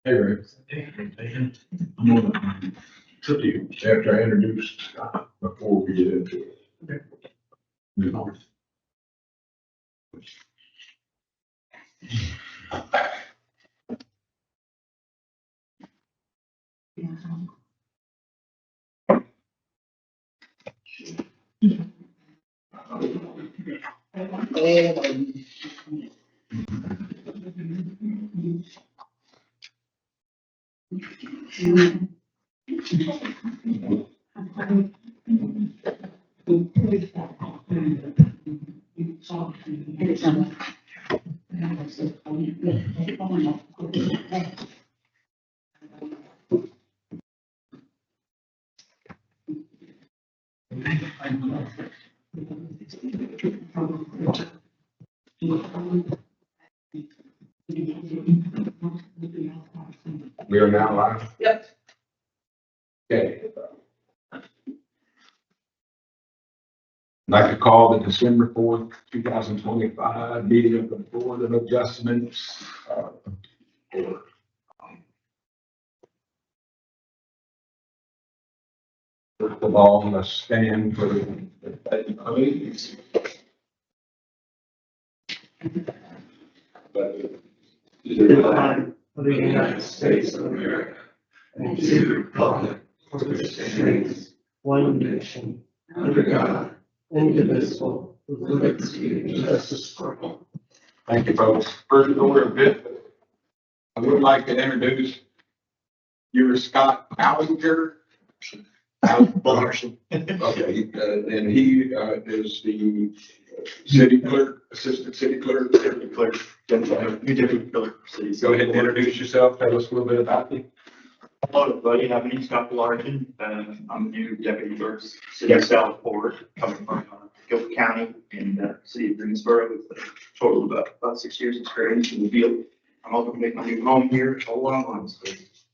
Hey, Ray. I'm gonna tip you after I introduce Scott before we get into it. Okay. We are now live. Yep. Okay. I'd like to call the December 4th, 2025 meeting of the Board of Adjustments. First of all, let's stand for the pledge of allegiance. To the flag of the United States of America and to the republic for which it stands, one nation, under God, indivisible, with liberty and justice for all. Thank you, folks. First order of business. I would like to introduce you, Scott Ballinger. Ballerson. Okay, and he is the city clerk, assistant city clerk. Clerk, you deputy clerk, city. Go ahead and introduce yourself. Tell us a little bit about you. Hello, everybody. My name is Scott Ballerson. I'm the new deputy clerk, city of Southport, coming from Gilbert County and city of Greensboro with a total of about 6 years experience in the field. I'm hoping to make my new home here all along, so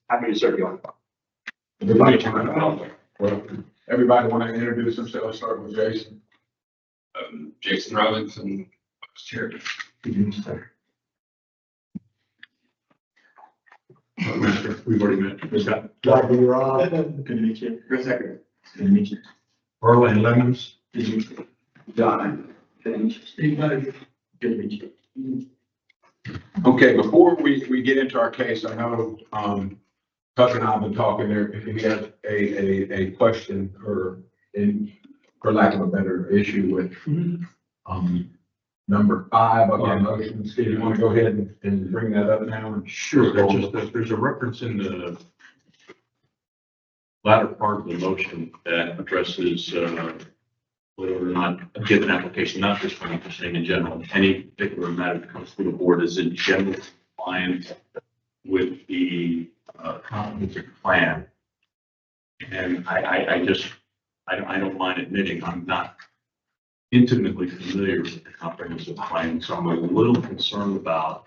happy to serve you all. Everybody want to introduce themselves, start with Jason. Jason Robinson, Vice Chair. We've already met. We've got Glad to be Rob. Good to meet you. Chris Ecker. Good to meet you. Orland Lemons. Good to meet you. Don. Good to meet you. Steve. Good to meet you. Okay, before we get into our case, I know, Tuck and I have been talking there. If you have a question or for lack of a better issue with, number 5 of our motions, do you want to go ahead and bring that up now? Sure, there's a reference in the latter part of the motion that addresses, whether or not a given application, not just one, just saying in general, any particular matter that comes to the board is in general compliance with the comprehensive plan. And I don't mind admitting I'm not intimately familiar with the comprehensive plan, so I'm a little concerned about,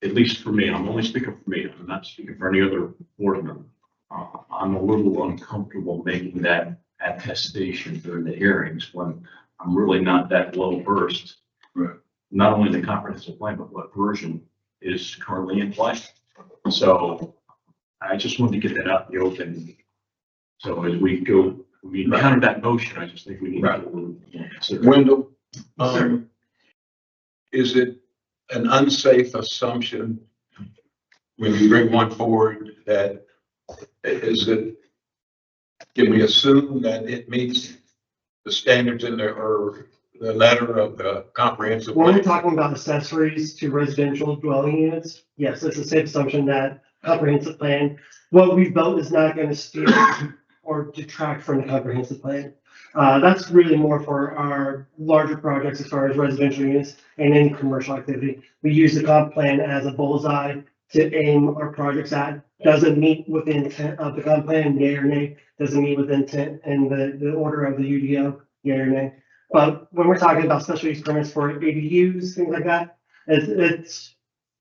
at least for me, I'm only speaking for me, I'm not speaking for any other board member. I'm a little uncomfortable making that attestation during the hearings when I'm really not that well versed. Right. Not only the comprehensive plan, but what version is currently in place. So I just wanted to get that out in the open. So as we go, we encounter that motion, I just think we need to consider. Wendell, is it an unsafe assumption when you bring one forward that can we assume that it meets the standards in there or the letter of the comprehensive When we're plan? talking about accessories to residential dwelling units, yes, it's a safe assumption that comprehensive plan, what we built is not going to steal or detract from the comprehensive plan. That's really more for our larger projects as far as residential units and any commercial activity. We use the comp plan as a bullseye to aim our projects at. Doesn't meet with the intent of the comp plan, yay or nay. Doesn't meet with intent and the order of the UDO, yay or nay. But when we're talking about special use permits for ADUs, things like that, it's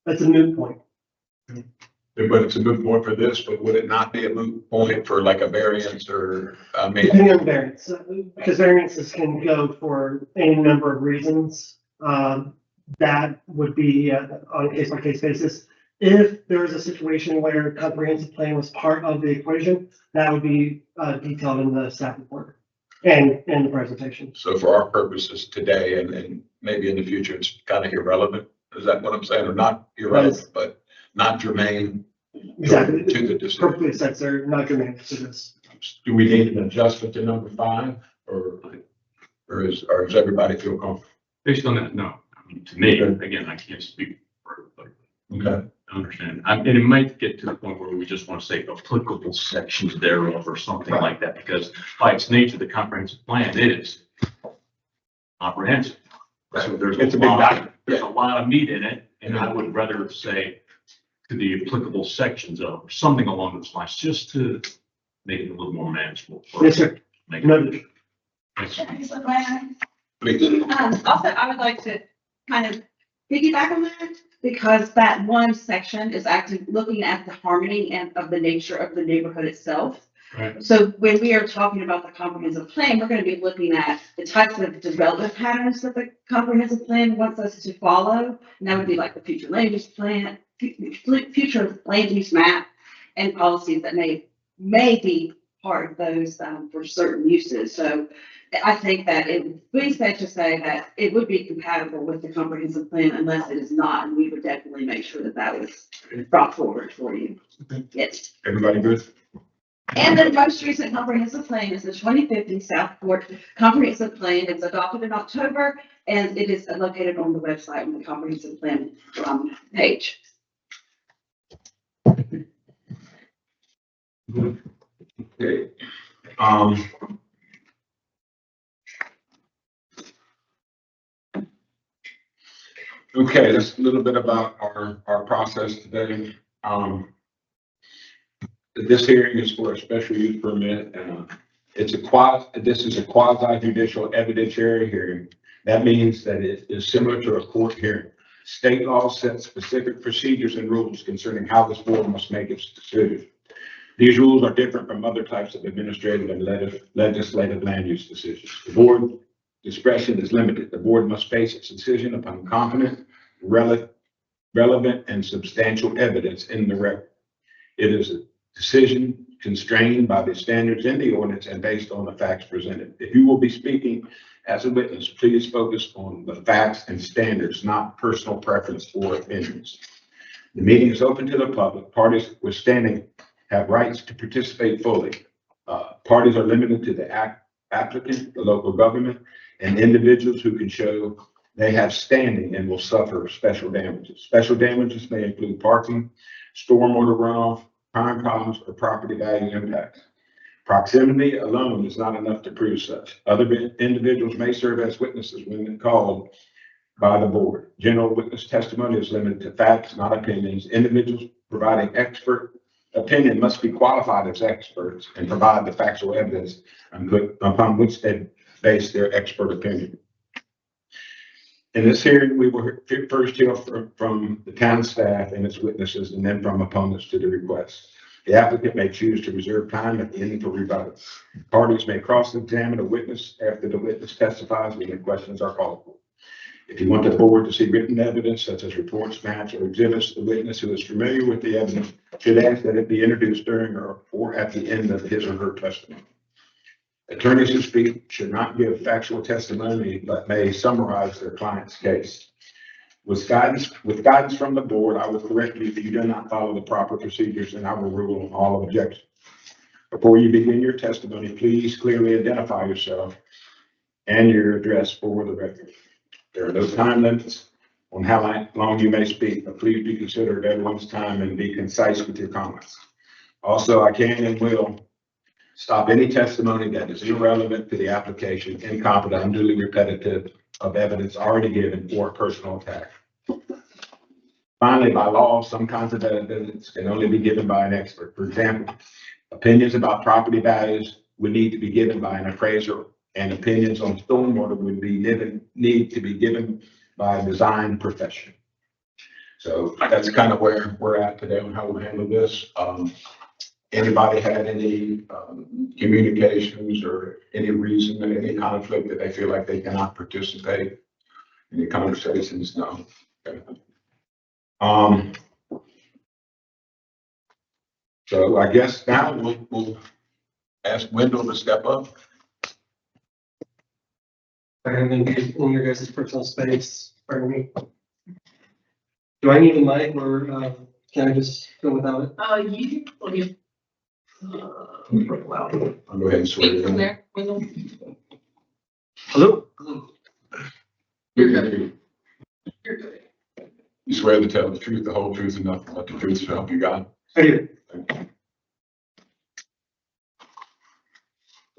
a moot point. But it's a moot point for this, but would it not be a moot point for like a variance or, Depending on variance, because variances can go for any number of reasons. That would be on a case by case basis. If there is a situation where comprehensive plan was part of the equation, that would be detailed in the staff report and in the presentation. So for our purposes today and maybe in the future, it's kind of irrelevant. Is that what I'm saying? Or not irrelevant, but not germane Exactly. to the decision? Perfectly said, sir. Not germane to this. Do we need an adjustment to number 5 or does everybody feel comfortable? Based on that, no. I mean, to me, again, I can't speak for everybody. Okay. I understand. And it might get to the point where we just want to say applicable sections thereof or something like that, because by its nature, the comprehensive plan is comprehensive. So It's a big document. there's a lot of meat in it, and I would rather say to the applicable sections of, or something along those lines, just to make it a little more manageable. Yes, sir. Make it- Noted. Please. Also, I would like to kind of piggyback on that, because that one section is actually looking at the harmony and of the nature of the neighborhood itself. Right. So when we are talking about the comprehensive plan, we're going to be looking at the types of development patterns that the comprehensive plan wants us to follow. And that would be like the future land use plan, future land use map, and policies that may be part of those for certain uses. So I think that it would be safe to say that it would be compatible with the comprehensive plan unless it is not, and we would definitely make sure that that was brought forward for you. Yes. Everybody good? And the most recent comprehensive plan is the 2050 Southport Comprehensive Plan. It's adopted in October, and it is located on the website on the comprehensive plan page. Okay. Okay, that's a little bit about our process today. This hearing is for a special use permit. This is a quasi judicial evidentiary hearing. That means that it is similar to a court hearing. State law sets specific procedures and rules concerning how this board must make its decision. These rules are different from other types of administrative and legislative land use decisions. The board discretion is limited. The board must base its decision upon competent, relevant, and substantial evidence in the record. It is a decision constrained by the standards in the ordinance and based on the facts presented. If you will be speaking as a witness, please focus on the facts and standards, not personal preference or opinions. The meeting is open to the public. Parties withstanding have rights to participate fully. Parties are limited to the applicant, the local government, and individuals who can show they have standing and will suffer special damages. Special damages may include parking, stormwater runoff, crime problems, or property value impacts. Proximity alone is not enough to prove such. Other individuals may serve as witnesses when called by the board. General witness testimony is limited to facts, not opinions. Individuals providing expert opinion must be qualified as experts and provide the factual evidence upon which they base their expert opinion. In this hearing, we will first hear from the town staff and its witnesses, and then from opponents to the request. The applicant may choose to reserve time at the end for rebuttal. Parties may cross-examine a witness after the witness testifies when the questions are called for. If you want the board to see written evidence such as reports, maps, or exhibits, the witness who is familiar with the evidence should ask that it be introduced during or at the end of his or her testimony. Attorneys who speak should not give factual testimony, but may summarize their client's case. With guidance from the board, I will correct you if you do not follow the proper procedures, and I will rule on all objections. Before you begin your testimony, please clearly identify yourself and your address for the record. There are no time limits on how long you may speak, but please be considerate of everyone's time and be concise with your comments. Also, I can and will stop any testimony that is irrelevant to the application, incompetent, unduly repetitive of evidence already given, or personal attack. Finally, by law, some kinds of evidence can only be given by an expert. For example, opinions about property values would need to be given by an appraiser, and opinions on stormwater would need to be given by a design professional. So that's kind of where we're at today on how we'll handle this. Anybody had any communications or any reason, any conflict that they feel like they cannot participate in the conversations? No. Okay. So I guess now we'll ask Wendell to step up. I have engaged in your guys' personal space, pardon me. Do I need a mic or, can I just go without it? Well, you Pretty loud. I'll go ahead and swear speak it from in. there. Hello? We can hear you. You're good. You swear to tell the truth, the whole truth, and nothing but the truth, so help you God. I do.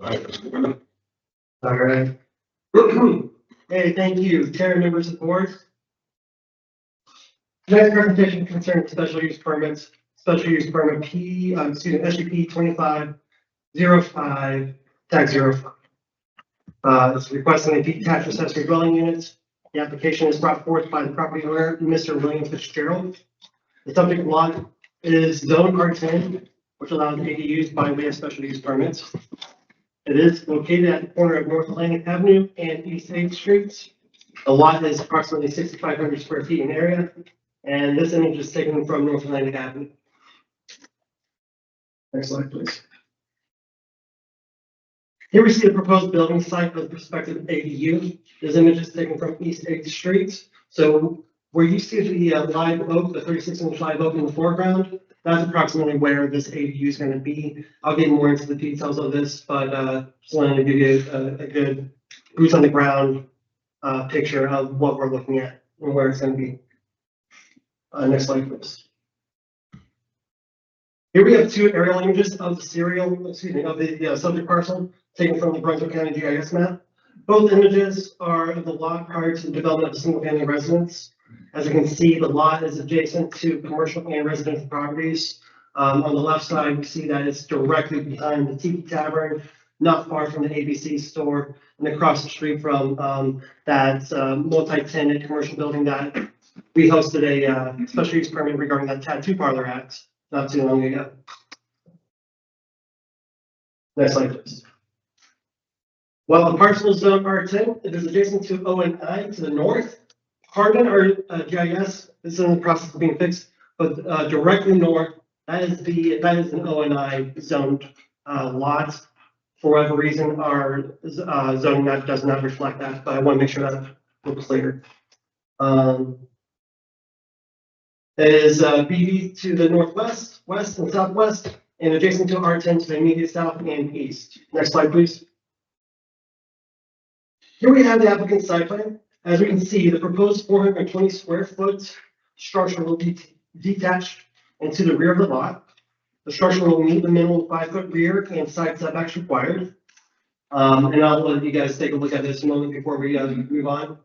All right, Mr. Wendell. All right. Hey, thank you, Chair, members of the board. Next presentation concerns special use permits, special use permit SUP 2505-05. It's requesting a detached accessory dwelling units. The application is brought forth by the property owner, Mr. William Fitzgerald. The subject lot is zone R10, which allows ADUs by way of special use permits. It is located at the corner of North Atlantic Avenue and East 8th Streets. The lot is approximately 6,500 square feet in area, and this image is taken from North Atlantic Avenue. Next slide, please. Here we see the proposed building site of the prospective ADU. This image is taken from East 8th Street. So where you see the live oak, the 36-inch live oak in the foreground, that's approximately where this ADU is going to be. I'll get more into the details of this, but just wanted to give you a good boots on the ground picture of what we're looking at and where it's going to be. Next slide, please. Here we have two aerial images of the subject parcel taken from the Brunswick County GIS map. Both images are of the lot prior to the development of single family residence. As you can see, the lot is adjacent to commercial and residential properties. On the left side, we see that it's directly behind the Tiki Tavern, not far from the ABC store, and across the street from that multi-tenant commercial building that we hosted a special use permit regarding that tattoo parlor act not too long ago. Next slide, please. While the parcel is zone R10, it is adjacent to O&I to the north. Pardon our GIS, this is in the process of being fixed, but directly north, that is an O&I zoned lot. For whatever reason, our zoning map does not reflect that, but I want to make sure that looks clear. It is BD to the northwest, west, and southwest, and adjacent to R10 to the immediate south and east. Next slide, please. Here we have the applicant's site plan. As we can see, the proposed 420 square foot structure will be detached into the rear of the lot. The structure will meet the minimum 5-foot rear and side setbacks required. And I'll let you guys take a look at this a moment before we move on.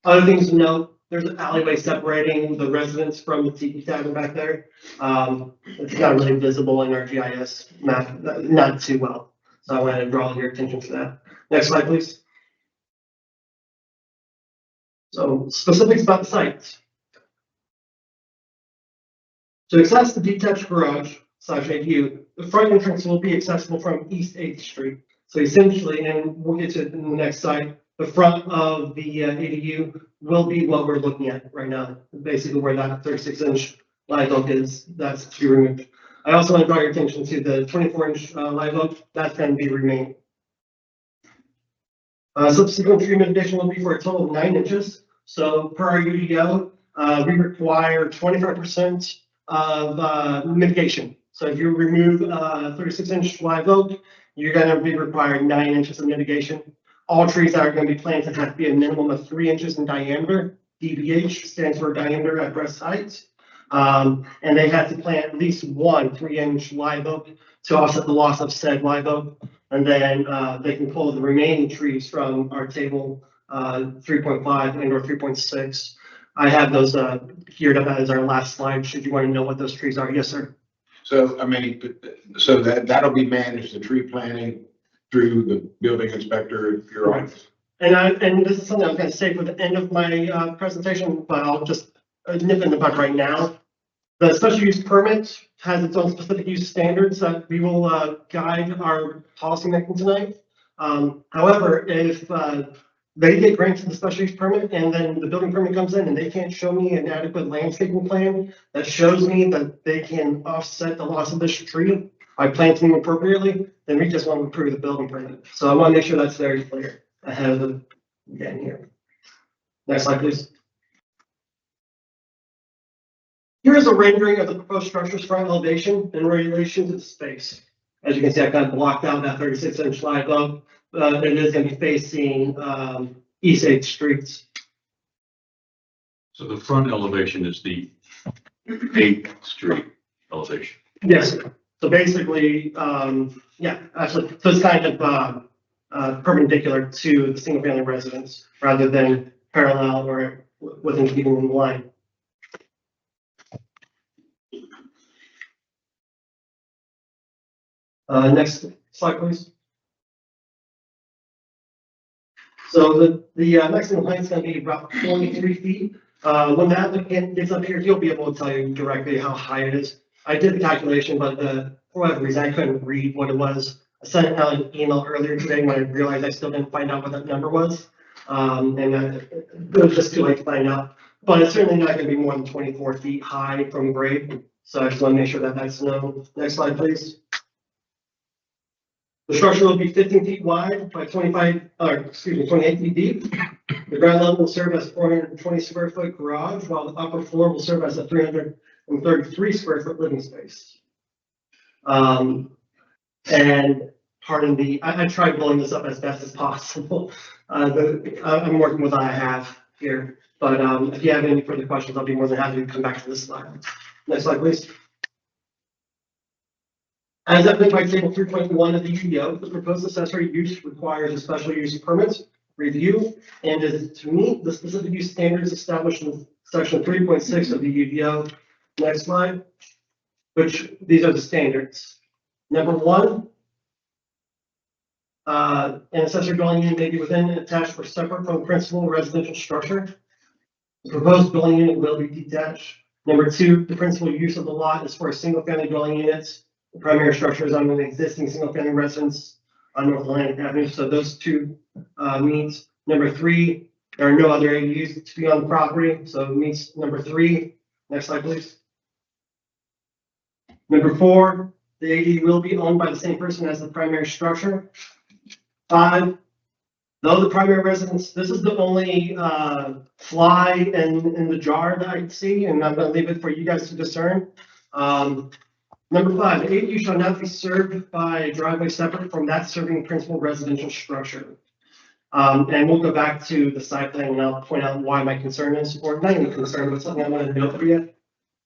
Other things to note, there's an alleyway separating the residence from the Tiki Tavern back there. It's not really visible in our GIS map, not too well. So I want to draw your attention to that. Next slide, please. So specifics about the site. To access the detached garage / ADU, the front entrance will be accessible from East 8th Street. So essentially, and we'll get to it in the next slide, the front of the ADU will be what we're looking at right now. Basically where that 36-inch live oak is, that's to be removed. I also want to draw your attention to the 24-inch live oak, that's going to be remained. Subsequent tree mitigation will be for a total of 9 inches. So per our UDO, we require 25% of mitigation. So if you remove 36-inch live oak, you're going to be required 9 inches of mitigation. All trees that are going to be planted have to be a minimum of 3 inches in diameter. DBH stands for diameter at breast height. And they have to plant at least one 3-inch live oak to offset the loss of said live oak. And then they can pull the remaining trees from our table 3.5 and or 3.6. I have those geared up as our last slide. Should you want to know what those trees are? Yes, sir. So, I mean, so that'll be managed, the tree planting through the building inspector, your office. And this is something I'm going to say for the end of my presentation, but I'll just nip in the bud right now. The special use permit has its own specific use standards that we will guide our policy making tonight. However, if they get granted the special use permit and then the building permit comes in and they can't show me an adequate landscaping plan that shows me that they can offset the loss of this tree by planting them appropriately, then we just want to approve the building permit. So I want to make sure that's very clear ahead of the, getting here. Next slide, please. Here's a rendering of the proposed structure's front elevation in relation to the space. As you can see, I kind of blocked out that 36-inch slide above. It is going to be facing East 8th Streets. So the front elevation is the 8th Street elevation. Yes, sir. So basically, yeah, actually, so it's kind of perpendicular to the single-family residence rather than parallel or within keeping in line. Next slide, please. So the maximum height is going to be about 43 feet. When the applicant gets up here, he'll be able to tell you directly how high it is. I did the calculation, but for whatever reason, I couldn't read what it was. I sent out an email earlier today when I realized I still didn't find out what that number was. It was just too late to find out. But it's certainly not going to be more than 24 feet high from grade. So I just want to make sure that that's known. Next slide, please. The structure will be 15 feet wide by 28 feet deep. The ground level will serve as 420 square foot garage, while the upper floor will serve as a 333 square foot living space. And pardon the, I tried blowing this up as best as possible. I'm working with what I have here, but if you have any further questions, I'll be more than happy to come back to this slide. Next slide, please. As evidenced by table 3.1 of the UDO, the proposed accessory use requires a special use permit review and is to meet the specific use standards established in section 3.6 of the UDO. Next slide, which these are the standards. Number one, an accessory dwelling unit may be within, attached, or separate from a principal residential structure. The proposed dwelling unit will be detached. Number two, the principal use of the lot is for a single family dwelling unit. The primary structure is on an existing single family residence on North Atlantic Avenue. So those two meets. Number three, there are no other ADUs to be on the property. So it meets number three. Next slide, please. Number four, the ADU will be owned by the same person as the primary structure. Five, though the primary residence, this is the only fly in the jar that I see, and I'm going to leave it for you guys to discern. Number five, the ADU shall not be served by a driveway separate from that serving principal residential structure. And we'll go back to the site plan and I'll point out why my concern is, or not even concern, but something I want to note for you.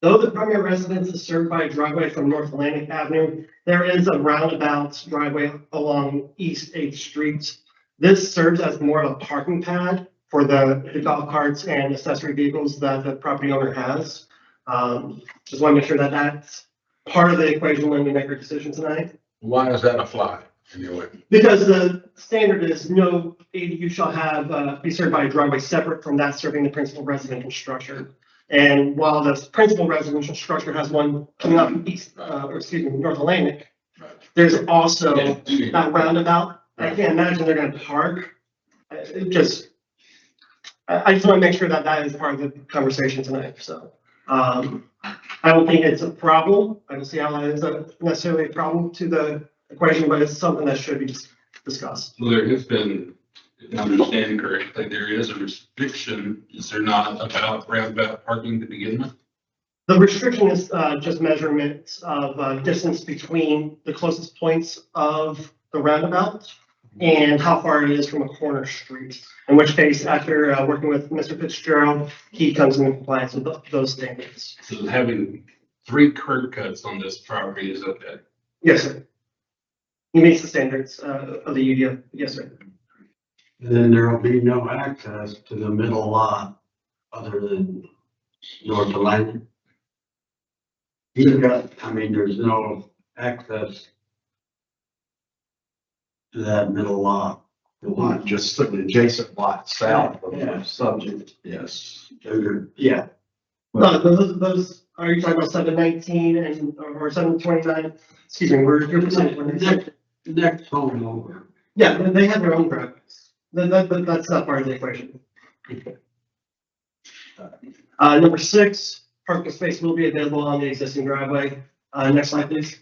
Though the primary residence is served by a driveway from North Atlantic Avenue, there is a roundabout driveway along East 8th Street. This serves as more of a parking pad for the golf carts and accessory vehicles that the property owner has. Just want to make sure that that's part of the equation when we make our decision tonight. Why is that a fly anyway? Because the standard is no ADU shall have, be served by a driveway separate from that serving the principal residential structure. And while the principal residential structure has one coming up North Atlantic, there's also that roundabout. I can't imagine they're gonna park. I just want to make sure that that is part of the conversation tonight, so. I don't think it's a problem. I don't see how that is necessarily a problem to the equation, but it's something that should be discussed. Well, there has been, if I'm understanding correctly, there is a restriction, is there not, about roundabout parking to begin with? The restriction is just measurements of distance between the closest points of the roundabout and how far it is from a corner street. In which case, after working with Mr. Fitzgerald, he comes into compliance with those standards. So having 3 curb cuts on this property is okay. Yes, sir. He meets the standards of the UDO. Yes, sir. Then there will be no access to the middle lot other than North Atlantic. There's no access to that middle lot. The lot, just the adjacent lot south of Yeah. the subject, yes. Yeah, Those, are you talking about 719 or 729? Excuse me, you're next home over. yeah, they have their own driveways. That's not part of the equation. Number 6, parking space will be available on the existing driveway. Next slide, please.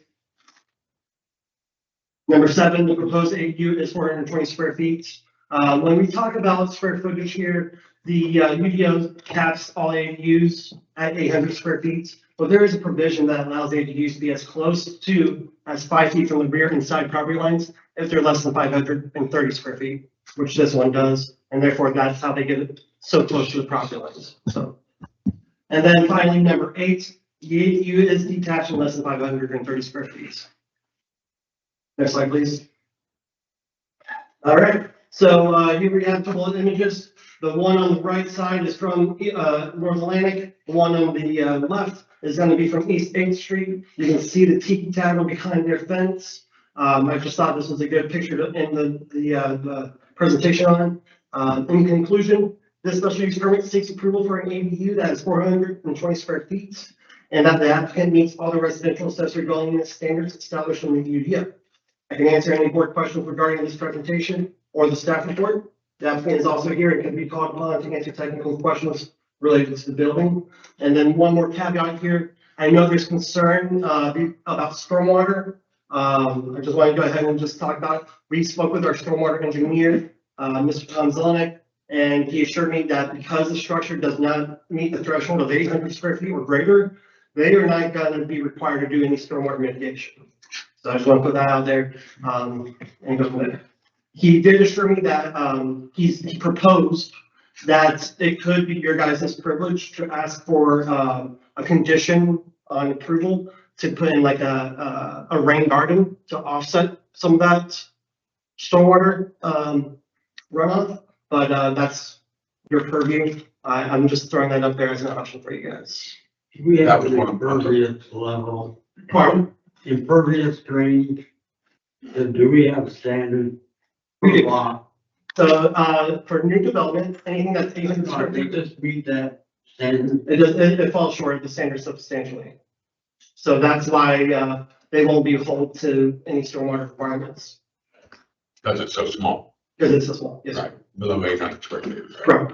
Number 7, the proposed ADU is 420 square feet. When we talk about square footage here, the UDO caps all ADUs at 800 square feet, but there is a provision that allows ADUs to be as close to as 5 feet from the rear and side property lines if they're less than 530 square feet, which this one does, and therefore that's how they get it so close to the property lines. So, and then finally, number 8, the ADU is detached in less than 530 square feet. Next slide, please. All right, so here we have a couple of images. The one on the right side is from North Atlantic. The one on the left is going to be from East 8th Street. You can see the tiki tower behind their fence. I just thought this was a good picture to end the presentation on. In conclusion, this special use permit seeks approval for an ADU that is 420 square feet and that the applicant meets all the residential accessory dwelling unit standards established in the UDO. I can answer any board questions regarding this presentation or the staff report. The applicant is also here and can be called upon to answer technical questions related to the building. And then one more caveat here. I know there's concern about stormwater. I just want to go ahead and just talk about it. We spoke with our stormwater engineer, Mr. Tom Zelenik, and he assured me that because the structure does not meet the threshold of 800 square feet or greater, they are not going to be required to do any stormwater mitigation. So I just want to put that out there and go from there. He did assure me that he proposed that it could be your guys' privilege to ask for a condition on approval to put in like a rain garden to offset some of that stormwater runoff, but that's your purview. I'm just throwing that up there as an option for you guys. We That have was an one. impervious level, Pardon? impervious drainage. And do we have a standard? We do. Lot? So for new development, anything that's 800 square They feet, just meet that standard. it falls short of the standard substantially. So that's why they won't be held to any stormwater requirements Because it's so small, because it's so small. Yes, sir. right, below 800 square feet. right? Correct.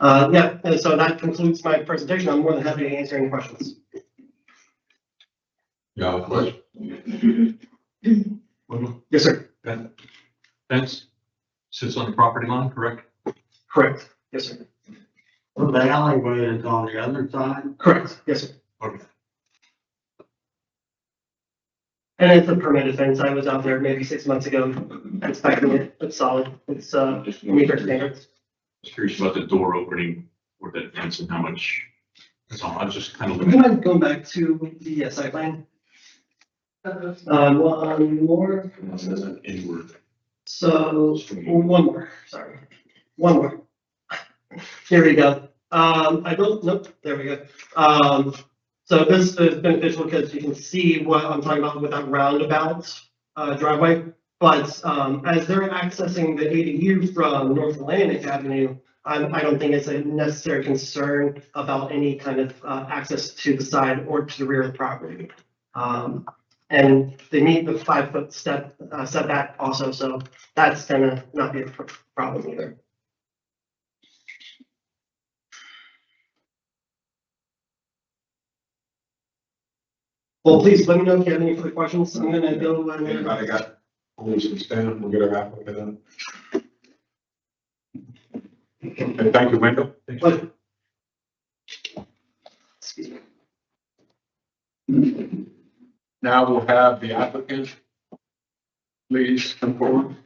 Yeah, and so that concludes my presentation. I'm more than happy to answer any questions. Yeah, of course. Yes, sir. Fence sits on the property line, correct? Correct. Yes, sir. Well, the alleyway is on the other side. Correct. Yes, sir. Okay. And it's a permitted fence. I was out there maybe 6 months ago inspecting it. It's solid. It's meet our standards. Just curious about the door opening or that fence and how much. That's all. I was just kind of Would you looking. mind going back to the site plan? One more. Inward. So one more. Sorry. One more. Here we go. I don't, nope, there we go. So this is beneficial because you can see what I'm talking about with that roundabout driveway. But as they're accessing the ADU from North Atlantic Avenue, I don't think it's a necessary concern about any kind of access to the side or to the rear of the property. And they meet the 5-foot setback also, so that's gonna not be a problem either. Well, please let me know if you have any further questions. I'm gonna go and. Anybody got, only some stand, we'll get our applicant in. And thank you, Wendell. Pleasure. Excuse me. Now we'll have the applicant. Please come forward.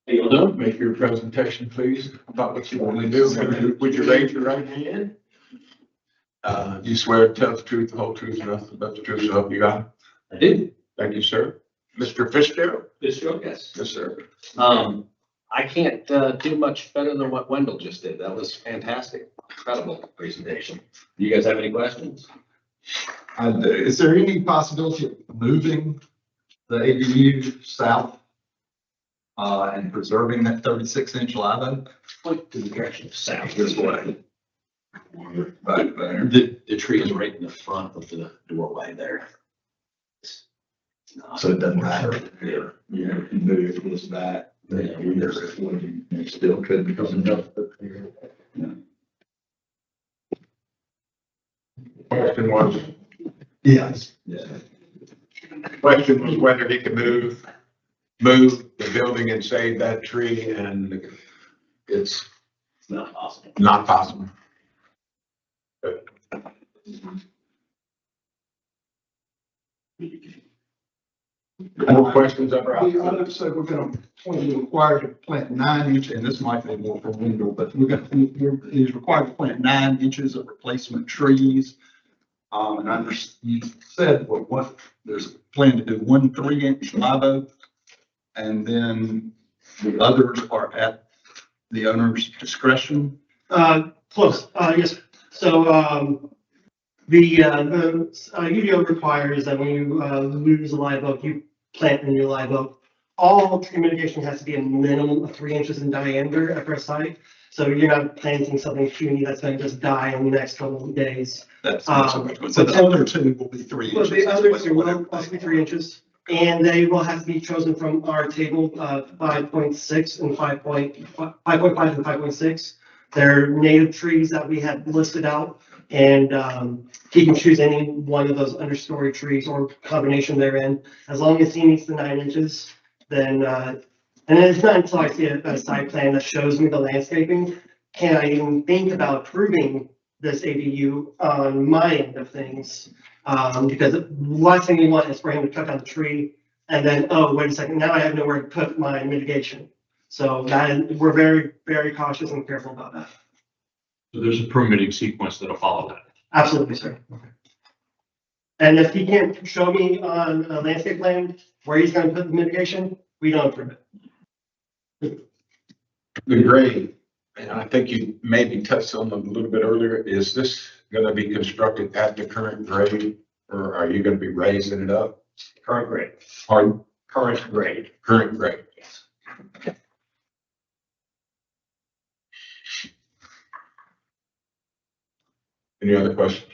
Hey, you doing? Make your presentation, please, about what you want to do. Would you raise your right hand? You swear to tell the truth, the whole truth, and nothing but the truth, so help you God? I did. Thank you, sir. Mr. Fitzgerald? This show, yes. Yes, sir. I can't do much better than what Wendell just did. That was fantastic. Incredible presentation. Do you guys have any questions? Is there any possibility of moving the ADU south and preserving that 36-inch live Point to the direction of south this way. oak right there? The tree is right in the front of the doorway there. So it doesn't matter if you're, you know, if you move this back, then there's, you still could become. Question was, Yes. Yeah. question was whether he could move the building and save that tree, and it's It's not possible. not possible. More questions up or out? So we're gonna, we're required to plant 9 inch, and this might be more for Wendell, but he's required to plant 9 inches of replacement trees. And you said, what, there's a plan to do 1 3-inch live oak, and then the others are at the owner's discretion. Close, yes. So, the UDO requires that when you, lose a live oak, you plant a new live oak. All tree mitigation has to be a minimum of 3 inches in diameter at first site. So you're not planting something puny that's gonna just die in the next couple of days. That's so the other 2 will be 3 Well, inches. the other two will also be 3 inches, and they will have to be chosen from our table, 5.6 and 5.5 and 5.6. They're native trees that we have listed out, and he can choose any one of those understory trees or combination therein. As long as he meets the 9 inches, then, and then it's not until I see a site plan that shows me the landscaping, can I even think about approving this ADU on my end of things. Because the last thing you want is for him to cut down the tree and then, oh, wait a second, now I have nowhere to put my mitigation. So we're very, very cautious and careful about that. So there's a permitting sequence that'll follow that. Absolutely, sir. And if he can't show me on a landscape plan where he's gonna put the mitigation, we don't approve it. The grade, and I think you maybe touched on it a little bit earlier, is this gonna be constructed at the current grade, or are you gonna be raising it up? Current grade. Pardon? Current grade. Current grade. Yes. Any other questions?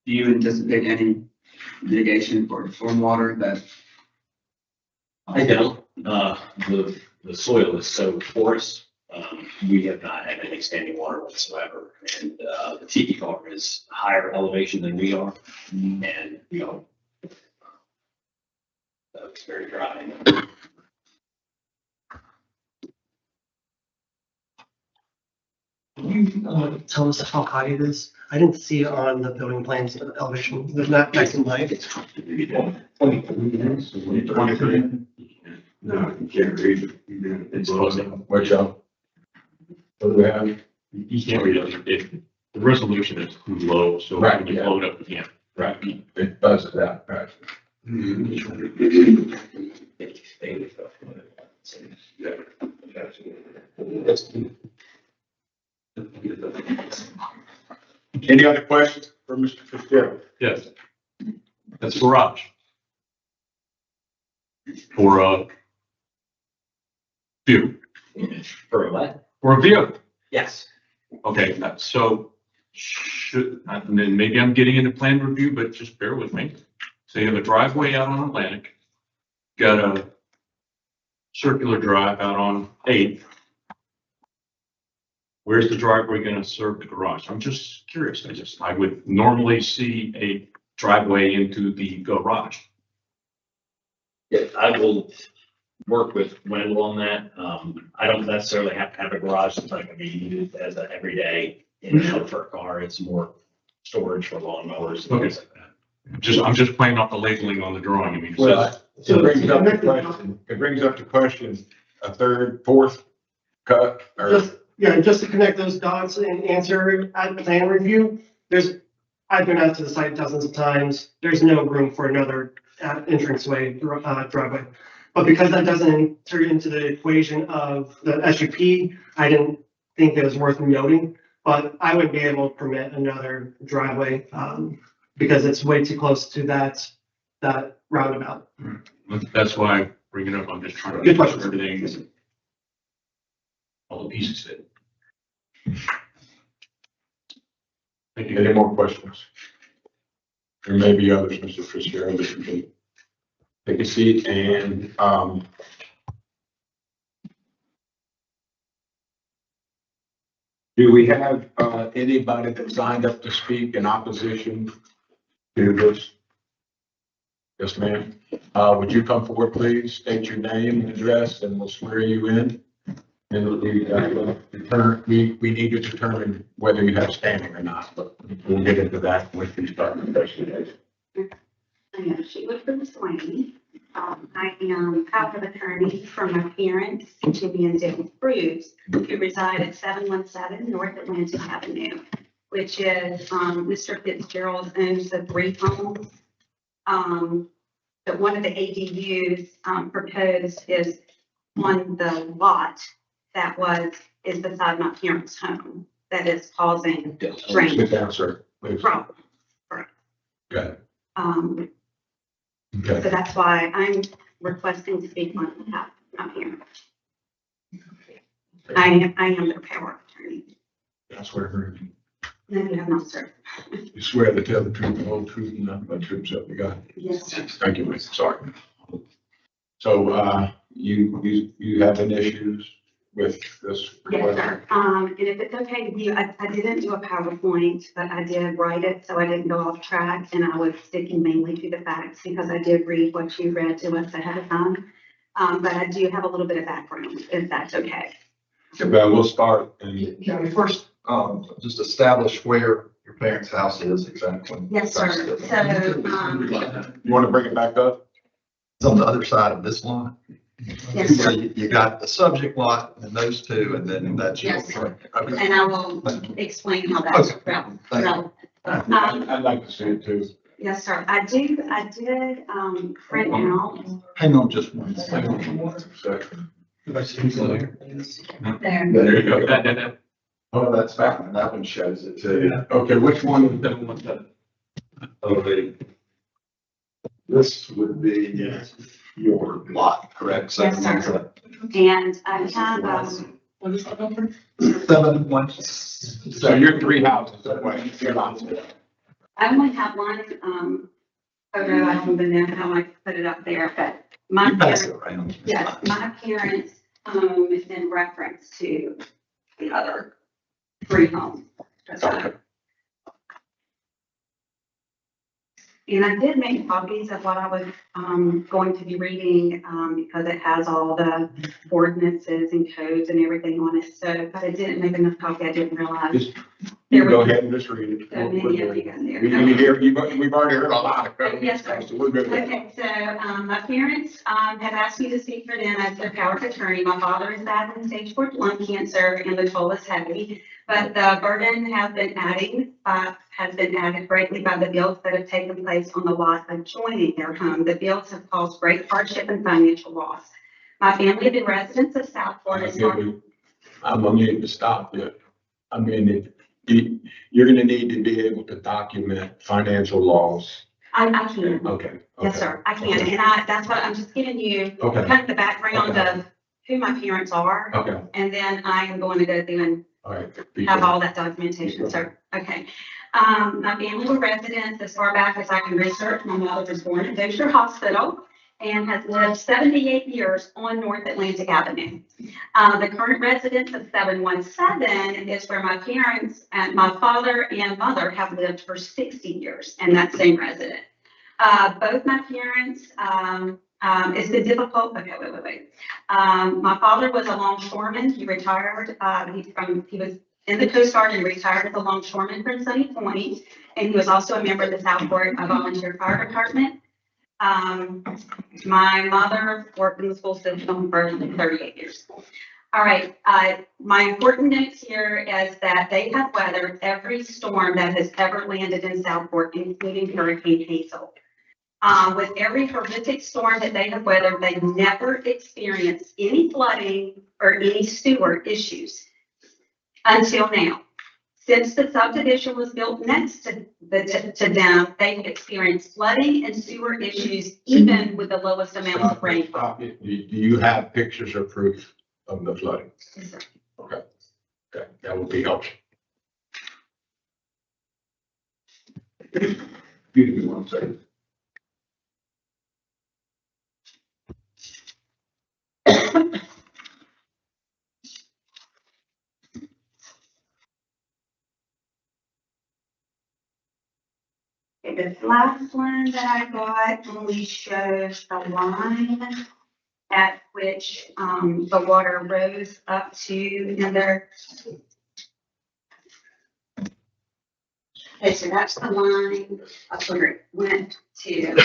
Do you anticipate any mitigation for stormwater that? I don't, the soil is so porous, we have not had any standing water whatsoever. And, the tiki farm is higher elevation than we are, and, you know, so it's very dry. Can you tell us how high it is? I didn't see it on the building plans elevation. There's not nice and high. No, you can't read it. It's close. Watch out. What do we have? You can't read it. The resolution is too low, so Right, when you yeah. blow it up, you can't. Right, it buzzes out, right. Any other questions for Mr. Fitzgerald? Yes. That's garage. For a view, For what? for a view. Yes. Okay, so and then maybe I'm getting into plan review, but just bear with me. So you have a driveway out on Atlantic, got a circular drive out on 8th. Where's the driveway gonna serve the garage? I'm just curious. I would normally see a driveway into the garage. Yeah, I will work with Wendell on that. I don't necessarily have to have a garage. It's not gonna be used as an everyday in and out for a car. It's more storage for lawnmowers and things like that. I'm just playing off the labeling on the drawing. I mean, it Well, says, it brings up the question, a third, fourth cut, or, Just to connect those dots and answer at plan review, I've been out to the site dozens of times. There's no room for another entranceway driveway. But because that doesn't enter into the equation of the SUP, I didn't think it was worth noting. But I would be able to permit another driveway, because it's way too close to that roundabout. that's why I bring it up. I'm just trying to. Good question. Everything. All the pieces fit. Thank you. any more questions? There may be others, Mr. Fitzgerald, that you can take a seat and, do we have, anybody that signed up to speak in opposition to this? Yes, ma'am. Would you come forward, please? State your name and address, and we'll swear you in. And we need to determine whether you have standing or not, but we'll get into that when we start the investigation. I am Sheila from Swain. I am power of attorney for my parents, Jimmy and Debbie Cruz, who reside at 717 North Atlantic Avenue, which is, Mr. Fitzgerald owns the 3 homes. But one of the ADUs, proposed is on the lot that is beside my parents' home that is causing drainage Sit down, sir, please. problems. Okay. So Okay. that's why I'm requesting to speak on behalf of my parents. I am their power of attorney. That's where we're, No, you have not, sir. you swear to tell the truth, the whole truth, and nothing but truth, so you got. Yes, sir. Thank you, Mr. Sorry. So, you have any issues with this? Yes, request? sir. And if it's okay with you, I didn't do a PowerPoint, but I did write it, so I didn't go off track, and I was sticking mainly to the facts because I did read what you read to us ahead of time. But I do have a little bit of background, if that's okay. Okay, well, we'll start and Can we first, just establish where your parents' house is exactly? Yes, sir. So, you want to bring it back up? It's on the other side of this line. yes, So sir. you got the subject lot and those two, and then that's your. Yes, sir. Okay. And I will explain how that's Okay. relevant. Thank you. I'd like to see it too. Yes, sir. I did, print out Hang on just one Hang second. on one second. there. There you go. Oh, that's fine. That one shows it too. Okay, which one? Okay. This would be your lot, correct? Yes, sir. And I have, What is that number? 7-1. So you're 3 houses away, 3 lots. I only have one, photo. I don't even know how I put it up there, but my You pass parents, it around. yes, my parents' home is in reference to the other 3 homes. Okay. And I did make copies of what I was, going to be reading, because it has all the ordinances and codes and everything on it. So, but I didn't make enough copy. I didn't realize. Just, There go was ahead and just read it. so many of you guys there. We need to hear, we've already heard a lot of comments. Yes, sir. So we're good. Okay, so, my parents, have asked me to speak for them as their power of attorney. My father is battling stage 4 lung cancer and the toll is heavy. But the burden has been added greatly by the builds that have taken place on the lot adjoining their home. The builds have caused great hardship and financial loss. My family have been residents of South Florida. I'm gonna need to stop you. I mean, you're gonna need to be able to document financial loss. I can. Okay. Yes, sir, I can. And that's what I'm just giving you Okay, kind of the background Okay. of who my parents are. okay, And then I am going to go through and all right. have all that documentation, sir. Okay. My family were residents as far back as I can research. My mother was born at Dozier Hospital and has lived 78 years on North Atlantic Avenue. The current residence of 717 is where my parents and my father and mother have lived for 60 years in that same residence. Both my parents, it's been difficult. Okay, wait. My father was a longshoreman. He retired, he was in the Coast Guard and retired as a longshoreman from Sunny Point. And he was also a member of the Southport Volunteer Fire Department. My mother worked in the school system for 38 years. All right, my important notes here is that they have weathered every storm that has ever landed in Southport, including Hurricane Hazel. With every horrific storm that they have weathered, they've never experienced any flooding or any sewer issues until now. Since the subdivision was built next to them, they've experienced flooding and sewer issues even with the lowest amount of rainfall. Do you have pictures or proof of the flooding? Yes, sir. Okay, that would be helpful. Give me 1 second. this last one that I got only shows the line at which, the water rose up to, and there. Okay, so that's the line of where it went to,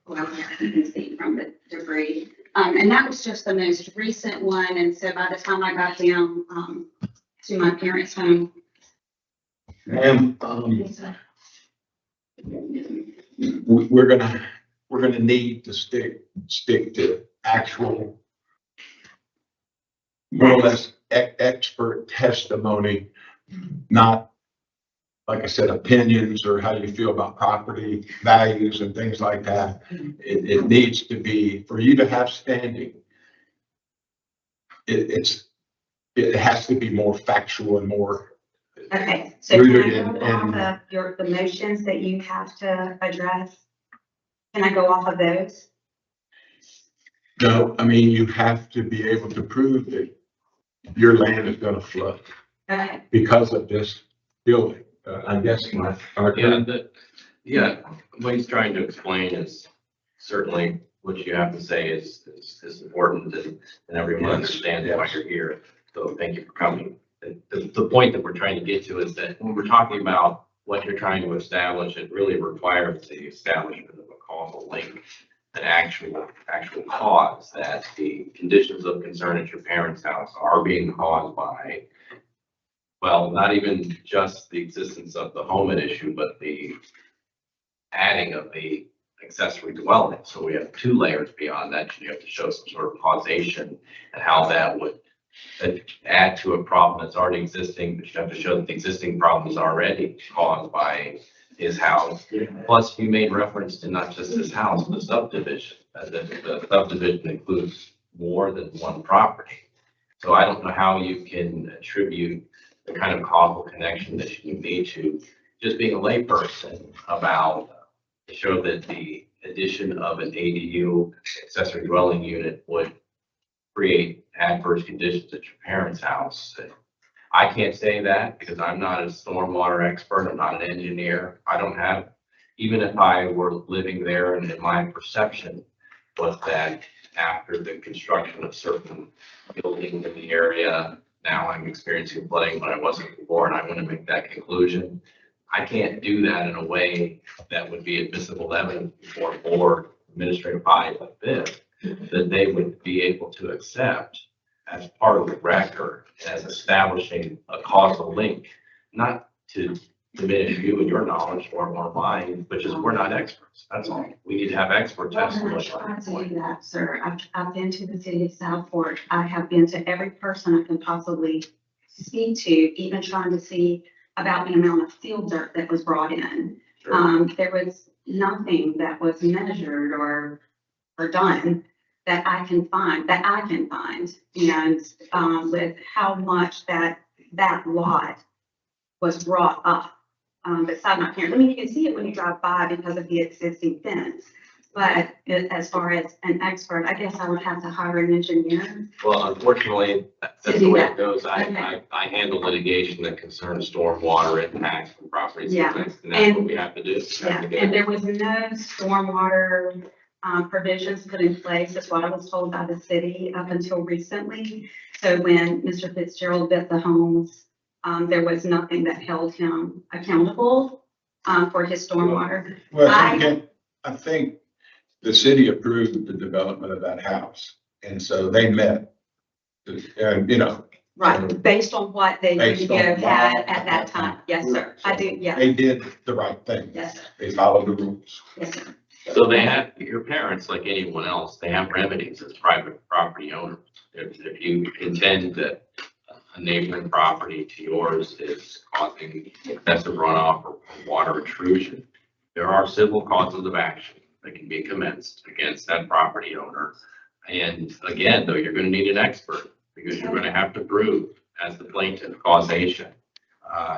well, you can see from the debris. And that was just the most recent one, and so by the time I got down, to my parents' home. And, we're gonna need to stick to actual, more or less expert testimony, not, like I said, opinions or how you feel about property values and things like that. It needs to be, for you to have standing, it has to be more factual and more. Okay, so can I Rooted go off in- of the motions that you have to address? Can I go off of those? No, I mean, you have to be able to prove that your land is gonna flood Okay, because of this building. I guess Yeah, what he's trying to explain is certainly what you have to say is important and everyone Yes, understands yes. why you're here. So thank you for coming. The point that we're trying to get to is that when we're talking about what you're trying to establish, it really requires the establishment of a causal link, an actual cause that the conditions of concern at your parents' house are being caused by, well, not even just the existence of the home at issue, but the adding of the accessory dwelling. So we have two layers beyond that. You have to show some sort of causation and how that would add to a problem that's already existing, but you have to show that the existing problem is already caused by his house. Plus, you made reference to not just his house, but the subdivision. The subdivision includes more than one property. So I don't know how you can attribute the kind of causal connection that you need to just being a layperson about to show that the addition of an ADU accessory dwelling unit would create adverse conditions at your parents' house. I can't say that because I'm not a stormwater expert. I'm not an engineer. I don't have, even if I were living there and my perception was that after the construction of certain buildings in the area, now I'm experiencing flooding when I wasn't before, and I want to make that conclusion. I can't do that in a way that would be admissible evidence before a board administrative body like this, that they would be able to accept as part of the record as establishing a causal link, not to diminish you and your knowledge or mine, but just we're not experts. That's all. We need to have expert testimony. I do that, sir. I've been to the city of Southport. I have been to every person I can possibly speak to, even trying to see about the amount of field dirt that was brought in. There was nothing that was measured or done that I can find, and with how much that lot was brought up beside my parents. I mean, you can see it when you drive by because of the existing fence. But as far as an expert, I guess I would have to hire an engineer. Well, unfortunately, that's the way it goes. I handle litigation that concerns stormwater impacts from properties. Yeah. And that's what we have to do. Yeah, and there was no stormwater provisions put in place. That's what I was told by the city up until recently. So when Mr. Fitzgerald built the homes, there was nothing that held him accountable for his stormwater. Well, I think the city approved the development of that house, and so they met, and, Right, based on what they Based on had what- at that time. Yes, sir. I do, yes, they did the right thing. yes, sir. They followed the rules. Yes, sir. So they have, your parents, like anyone else, they have remedies as private property owners. If you contend that a neighboring property to yours is causing excessive runoff or water intrusion, there are civil causes of action that can be commenced against that property owner. And again, though, you're going to need an expert because you're going to have to prove as the plaintiff causation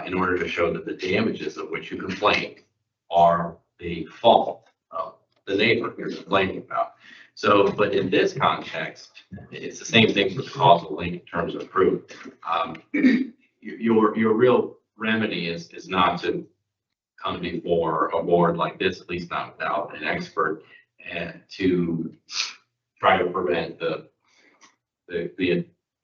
in order to show that the damages of which you complain are the fault of the neighbor you're complaining about. So, but in this context, it's the same thing for the causal link in terms of proof. Your real remedy is not to come before a board like this, at least not without an expert, and to try to prevent the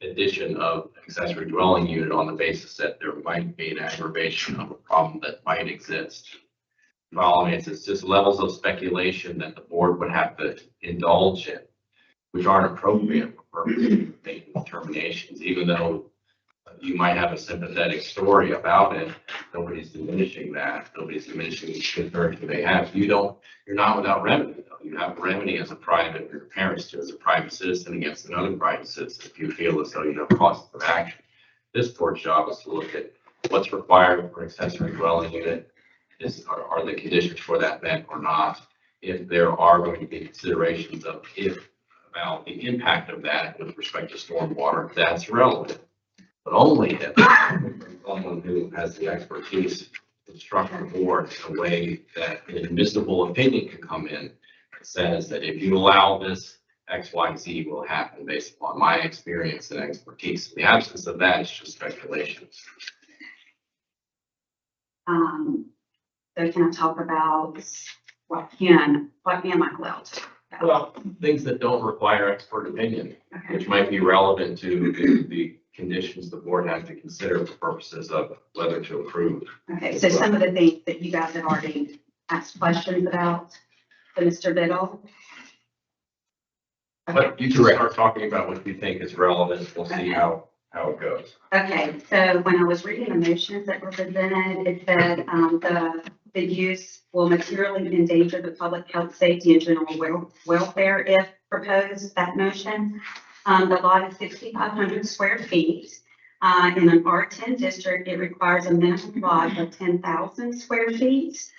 addition of accessory dwelling unit on the basis that there might be an aggravation of a problem that might exist. Follow me, it's just levels of speculation that the board would have to indulge in, which aren't appropriate for making determinations, even though you might have a sympathetic story about it. Nobody's diminishing that. Nobody's diminishing the concerns you may have. You're not without remedy, though. You have remedy as a private, your parents do as a private citizen against another private citizen if you feel as though you have causes of action. This board's job is to look at what's required for an accessory dwelling unit. Are the conditions for that met or not? If there are going to be considerations about the impact of that with respect to stormwater, that's relevant. But only if someone who has the expertise to instruct the board in a way that an admissible opinion can come in that says that if you allow this, X, Y, Z will happen based upon my experience and expertise. In the absence of that, it's just speculation. So can I talk about what am I allowed to? Well, things that don't require expert opinion, Okay. which might be relevant to the conditions the board has to consider for purposes of whether to approve. Okay, so some of the things that you guys have already asked questions about, to Mr. Biddle. But you can start talking about what you think is relevant. We'll see how it goes. Okay, so when I was reading the motions that were presented, it said, the use will materially endanger the public health, safety, and general welfare if proposed, that motion. The lot is 6,500 square feet. In an R10 district, it requires a minimum lot of 10,000 square feet.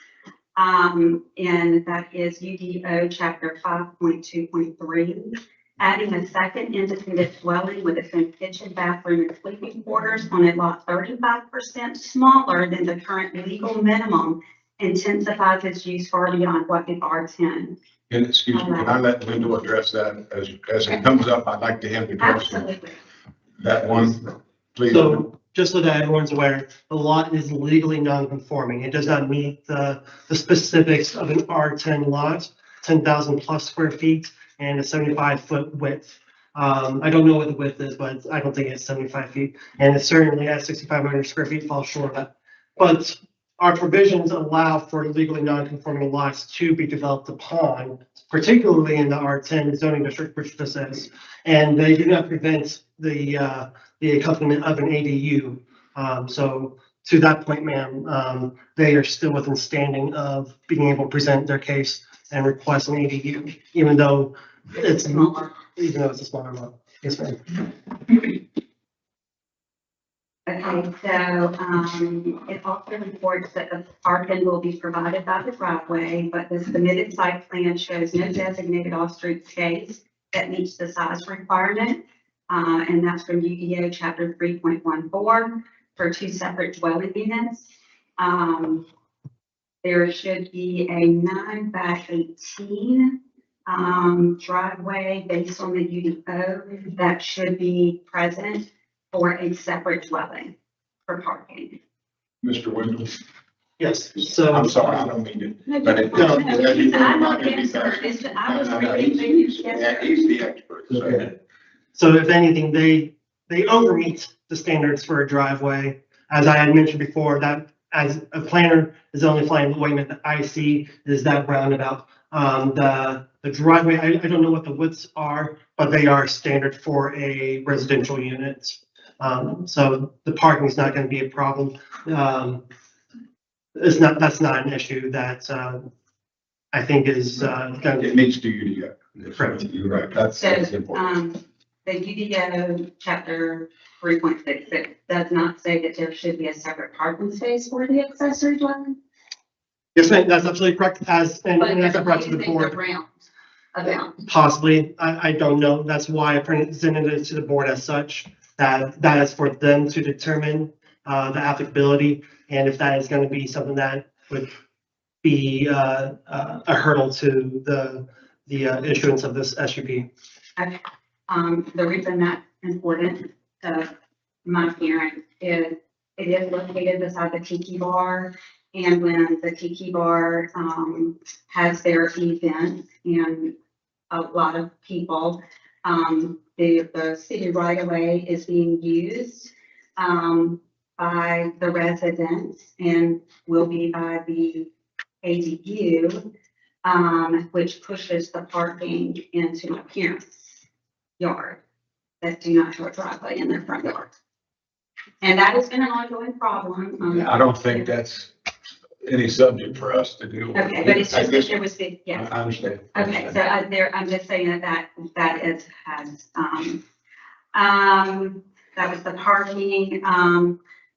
And that is UDO chapter 5.2.3. Adding a second independent dwelling with its own kitchen, bathroom, and sleeping quarters on a lot 35% smaller than the current legal minimum intensifies its use far beyond what is R10. And excuse me, can I let Linda address that as it comes up? I'd like to have the question. Absolutely. That one, please. So just so that everyone's aware, the lot is legally non-conforming. It does not meet the specifics of an R10 lot, 10,000 plus square feet and a 75-foot width. I don't know what the width is, but I don't think it's 75 feet. And it certainly at 6,500 square feet falls short of that. But our provisions allow for legally non-conforming lots to be developed upon, particularly in the R10 zoning district, which this is. And they do not prevent the accompaniment of an ADU. So to that point, ma'am, they are still within standing of being able to present their case and request an ADU, even though it's smaller, a smaller lot. Yes, ma'am. Okay, so it also reports that the parking will be provided by the driveway, but the submitted site plan shows no designated off-street space that meets the size requirement. And that's from UDO chapter 3.14 for 2 separate dwelling units. There should be a 9/18 driveway based on the UDO that should be present for a separate dwelling for parking. Mr. Williams, Yes, so. I'm sorry, I don't mean No, it. But it. I'm not the expert. I was reading. He's the expert. So. Okay. So if anything, they overmeet the standards for a driveway. As I had mentioned before, that as a planner is the only flying appointment that I see is that roundabout. The driveway, I don't know what the widths are, but they are standard for a residential unit. So the parking is not going to be a problem. That's not an issue that I think is It needs to UDO. Correct. You're right. That's important. The UDO chapter 3.66 does not say that there should be a separate parking space for the accessory dwelling. Yes, ma'am, that's absolutely correct. And as I brought to the But you board. think around about. Possibly, I don't know. That's why I presented it to the board as such, that is for them to determine the applicability. And if that is going to be something that would be a hurdle to the issuance of this SUP. Okay. The reason that's important to my parents is it is located beside the tiki bar. And when the Tiki Bar, has their events and a lot of people, the city right away is being used, by the residents and will be by the ADU, which pushes the parking into my parents' yard that do not have a driveway in their front yard. And that has been an ongoing problem. I don't think that's any subject for us to deal with. Okay, but it's just that there was big, yes. I understand. Okay, so I'm just saying that is, that was the parking,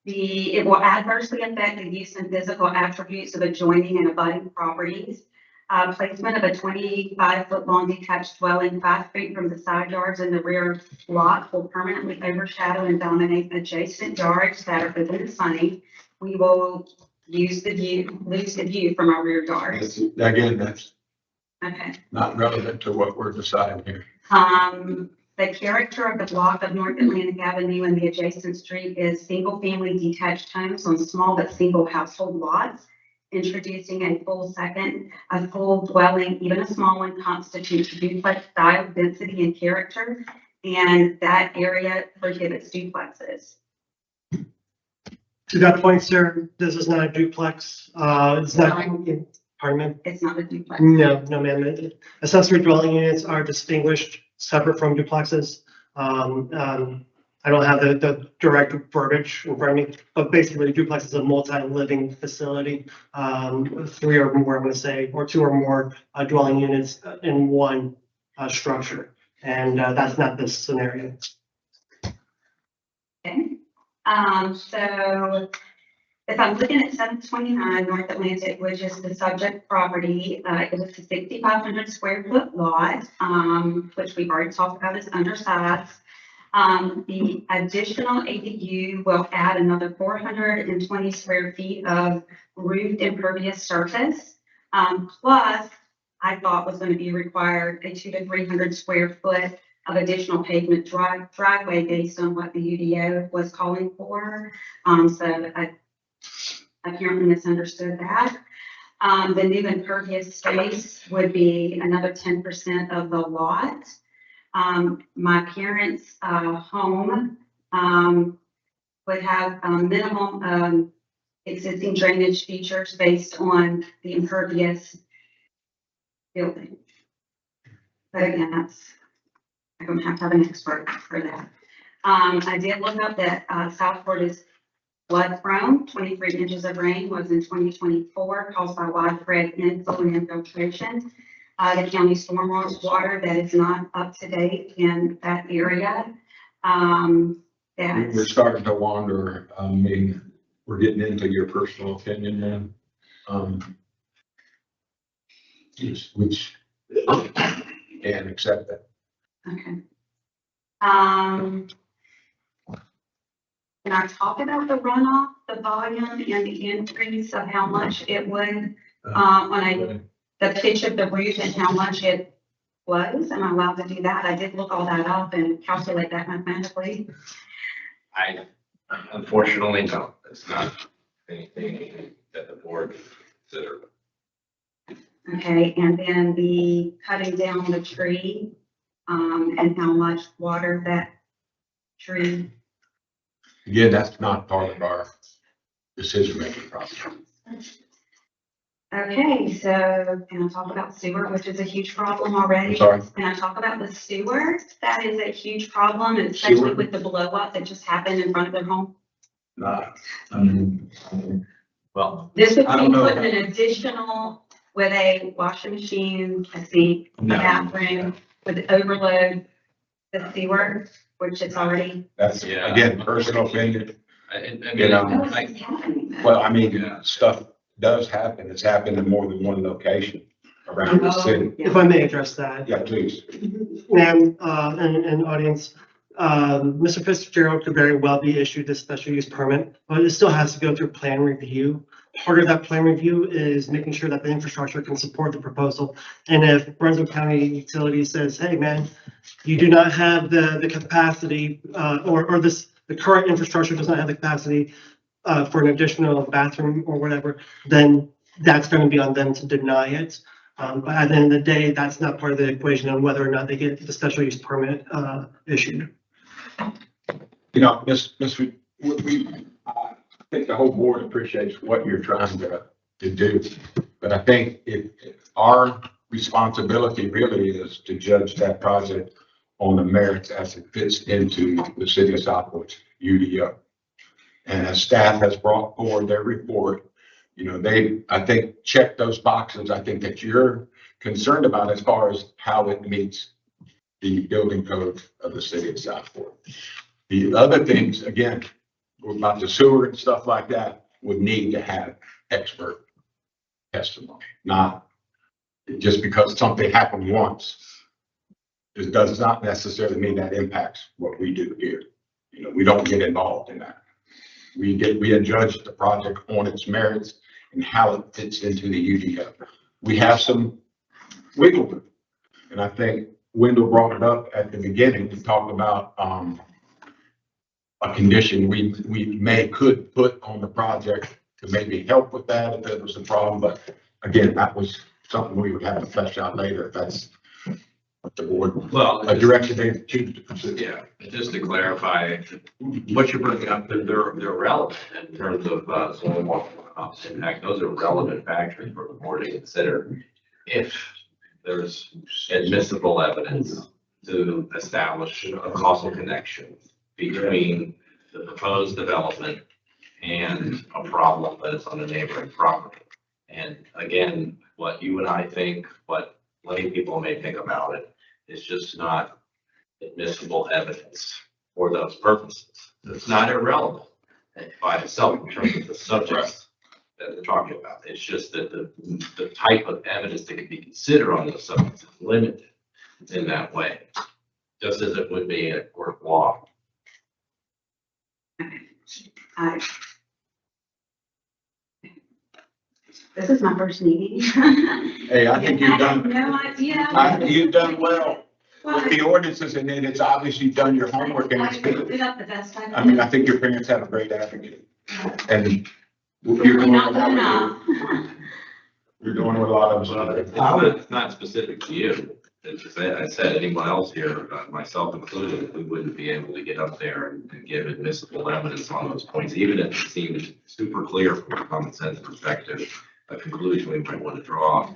it will adversely affect the use and physical attributes of adjoining and abutting properties. Placement of a 25-foot long detached dwelling 5 feet from the side yards in the rear lot will permanently overshadow and dominate adjacent yards that are open and sunny. We will lose the view from our rear yards. Again, that's Okay. not relevant to what we're deciding here. The character of the block of North Atlantic Avenue and the adjacent street is single-family detached homes on small but single household lots. Introducing a full dwelling, even a small one, constitutes duplex style, density, and character, and that area prohibits duplexes. To that point, sir, this is not a duplex. It's not, pardon me? It's not a duplex. No, ma'am. Accessory dwelling units are distinguished, separate from duplexes. I don't have the direct verbiage in front of me, but basically duplex is a multi-living facility, 3 or more, I'm going to say, or 2 or more dwelling units in one structure. And that's not this scenario. Okay. So if I'm looking at 729 North Atlantic, which is the subject property, it is a 6,500 square foot lot, which we've already talked about is undersized. The additional ADU will add another 420 square feet of roofed impervious surface. Plus, I thought was going to be required a 200 to 300 square foot of additional pavement driveway based on what the UDO was calling for. So I apparently misunderstood that. The new impervious space would be another 10% of the lot. My parents' home would have minimum existing drainage features based on the impervious building. But again, I don't have to have an expert for that. I did look up that Southport is flood prone. 23 inches of rain was in 2024 caused by widespread inflow and infiltration. The county stormwater that is not up to date in that area. We're starting to wander. I mean, we're getting into your personal opinion then. Which can't accept that. Okay. Can I talk about the runoff, the volume, and the increase of how much it would, the pitch of the roof and how much it flows? Am I allowed to do that? I did look all that up and calculate that mathematically. I unfortunately no, it's not anything that the board can consider. Okay, and then the cutting down the tree, and how much water that tree. Again, that's not part of our decision-making process. Okay, so can I talk about sewer, which is a huge problem already? I'm sorry? Can I talk about the sewer? That is a huge problem, especially Sewer? with the blow up that just happened in front of their home. Well, This would I be don't know. putting an additional with a washing machine, a sink, a No. bathroom, with overload the sewer, which it's already. That's, Yeah. again, personal opinion. I You know, Oh, it's happening though. Well, I mean, stuff does happen. It's happened in more than one location around the city. If I may address that. Yeah, please. Ma'am, and audience, Mr. Fitzgerald could very well be issued this special use permit, but it still has to go through plan review. Part of that plan review is making sure that the infrastructure can support the proposal. And if Brunswick County Utilities says, hey, man, you do not have the capacity, or the current infrastructure does not have the capacity for an additional bathroom or whatever, then that's gonna be on them to deny it. But at the end of the day, that's not part of the equation on whether or not they get the special use permit, issued. You know, I think the whole board appreciates what you're trying to do. But I think our responsibility really is to judge that project on the merits as it fits into the city of Southport's UDO. And as staff has brought forward their report, you know, they, I think, check those boxes, I think that you're concerned about as far as how it meets the building code of the city of Southport. The other things, again, about the sewer and stuff like that, would need to have expert testimony, not just because something happened once. It does not necessarily mean that impacts what we do here. You know, we don't get involved in that. We judge the project on its merits and how it fits into the UDO. We have some wiggle room. And I think Wendell brought it up at the beginning to talk about a condition we could put on the project to maybe help with that if there was a problem. But again, that was something we would have to flesh out later if that's what the board, Well, a direction they choose to consider. yeah, just to clarify, what you're bringing up, they're relevant in terms of soil impact. Those are relevant factors for the board to consider if there's admissible evidence to establish a causal connection between the proposed development and a problem that is on a neighboring property. And again, what you and I think, what many people may think about it, is just not admissible evidence for those purposes. It's not irrelevant by itself in terms of the subjects that we're talking about. It's just that the type of evidence that can be considered on those subjects is limited in that way, just as it would be in a court of law. This is my first meeting. Hey, I think you've I have done, no idea. you've done well Well, with the ordinances, and then it's obvious you've done your homework and I it's did good. up the best I I mean, I could. think your parents have a great advocate. And you're Really doing not what I good would enough. do. You're doing what a lot of us Well, are. it's not specific to you. As I said, anyone else here, myself included, we wouldn't be able to get up there and give admissible evidence on those points, even if it seemed super clear from a common sense perspective, a conclusion we might want to draw.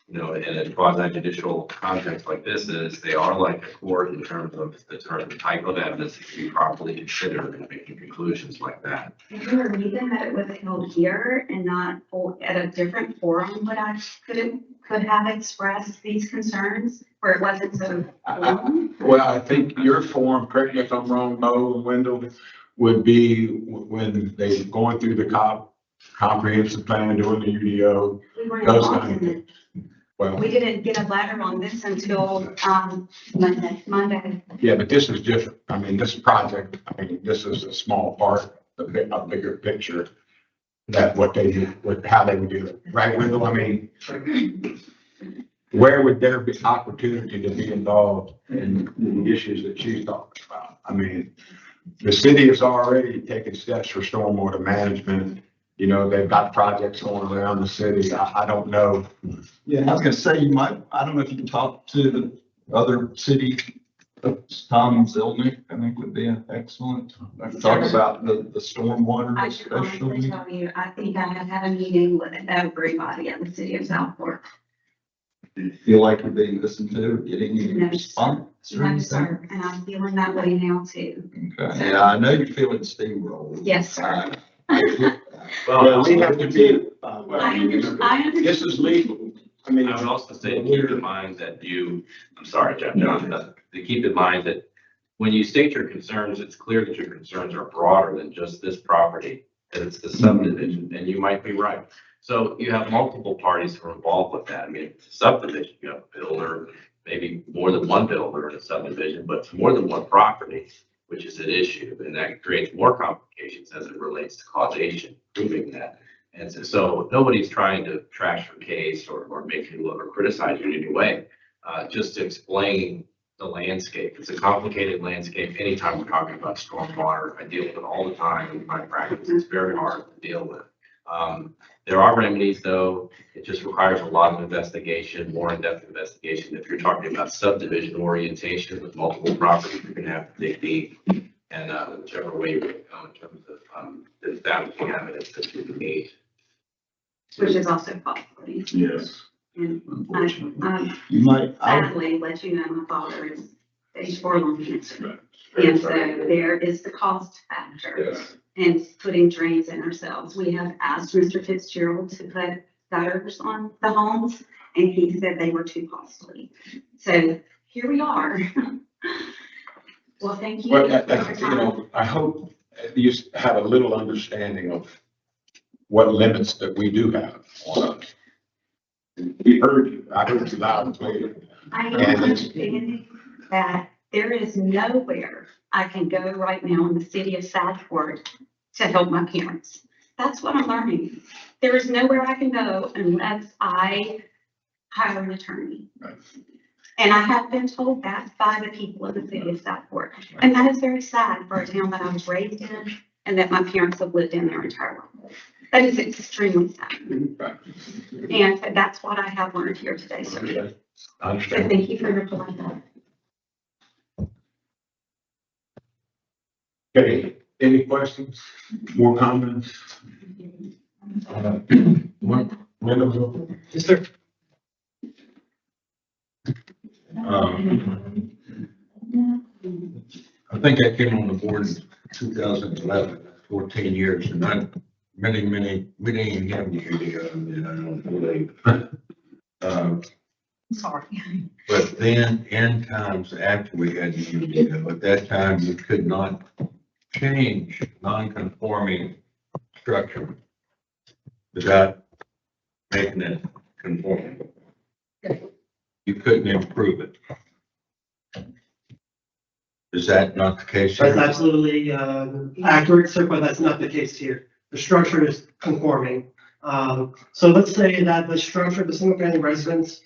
You know, in a quasi-judicial context like this is, they are like a court in terms of the type of evidence that can be properly considered in making conclusions like that. Is there a reason that it was held here and not at a different forum, but I could have expressed these concerns where it wasn't so long? Well, I think your form, correct me if I'm wrong, Mo and Wendell, would be when they're going through the comprehensive plan, doing the UDO. We weren't Those involved kind of in it. things. Well, We didn't get a letter on this until, Monday. yeah, but this is different. I mean, this project, I mean, this is a small part of a bigger picture that what they do, how they would do it. Right, Wendell? I mean, where would there be opportunity to be involved in the issues that she's talking about? I mean, the city has already taken steps for stormwater management. You know, they've got projects going around the city. I don't know. Yeah, I was gonna say, you might, I don't know if you can talk to the other city, Tom Zilnick, I think would be excellent. Talk about the stormwater I should honestly especially. tell you, I think I have had a meeting with everybody at the city of Southport. Do you feel like you're being listened to, or getting any No, response? or No, anything? sir, and I'm feeling that way now too. Okay, yeah, I know you're feeling steamrolled. Yes, sir. Well, we have to be, I understand. this is legal. I mean, I would also say, keep in mind that I'm sorry, Jeff, John, to keep in mind that when you state your concerns, it's clear that your concerns are broader than just this property, that it's the subdivision, and you might be right. So you have multiple parties who are involved with that. I mean, it's a subdivision, you have a builder, maybe more than one builder in a subdivision, but it's more than one property, which is an issue, and that creates more complications as it relates to causation, proving that. And so nobody's trying to trash your case or make you look or criticize you in any way. Just to explain the landscape. It's a complicated landscape. Anytime we're talking about stormwater, I deal with it all the time in my practice. It's very hard to deal with. There are remedies though. It just requires a lot of investigation, more in-depth investigation. If you're talking about subdivision orientation with multiple properties, you're gonna have to dig deep. And whichever way you go in terms of the establishing evidence that you need. which is also possible. Yes. And You might, sadly, let you know, my father is stage 4 lung cancer. And so there is the cost factor Yes. in putting drains in ourselves. We have asked Mr. Fitzgerald to put gutters on the homes, and he said they were too costly. So here we are. Well, thank you. Well, I hope you have a little understanding of what limits that we do have on us. We heard you, I heard you loud and clear. I am understanding that there is nowhere I can go right now in the city of Southport to help my parents. That's what I'm learning. There is nowhere I can go unless I hire an attorney. Right. And I have been told that by the people of the city of Southport. And that is very sad for a town that I was raised in and that my parents have lived in their entire life. That is extremely sad. Right. And that's what I have learned here today, sir. I So understand. thank you for your polite. Okay, any questions, more comments? Wendell? Yes, sir. I think I came on the board in 2011, 14 years, and I, we didn't even have the UDO, and I don't believe. Sorry. But then in times after we had the UDO, at that time, you could not change non-conforming structure without making it conforming. You couldn't improve it. Is that not the case here? That's absolutely accurate, sir, but that's not the case here. The structure is conforming. So let's say that the structure of the single family residence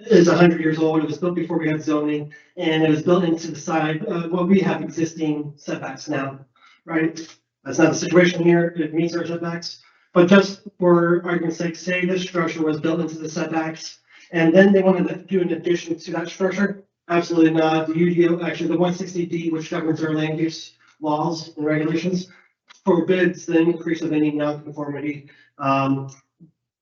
is 100 years old. It was built before we had zoning, and it was built into the side, well, we have existing setbacks now, right? That's not the situation here. It meets our setbacks. But just for argument's sake, say this structure was built into the setbacks, and then they wanted to do an addition to that structure. Absolutely not. The UDO, actually the 160D, which governs our land use laws and regulations, forbids the increase of any non-conformity.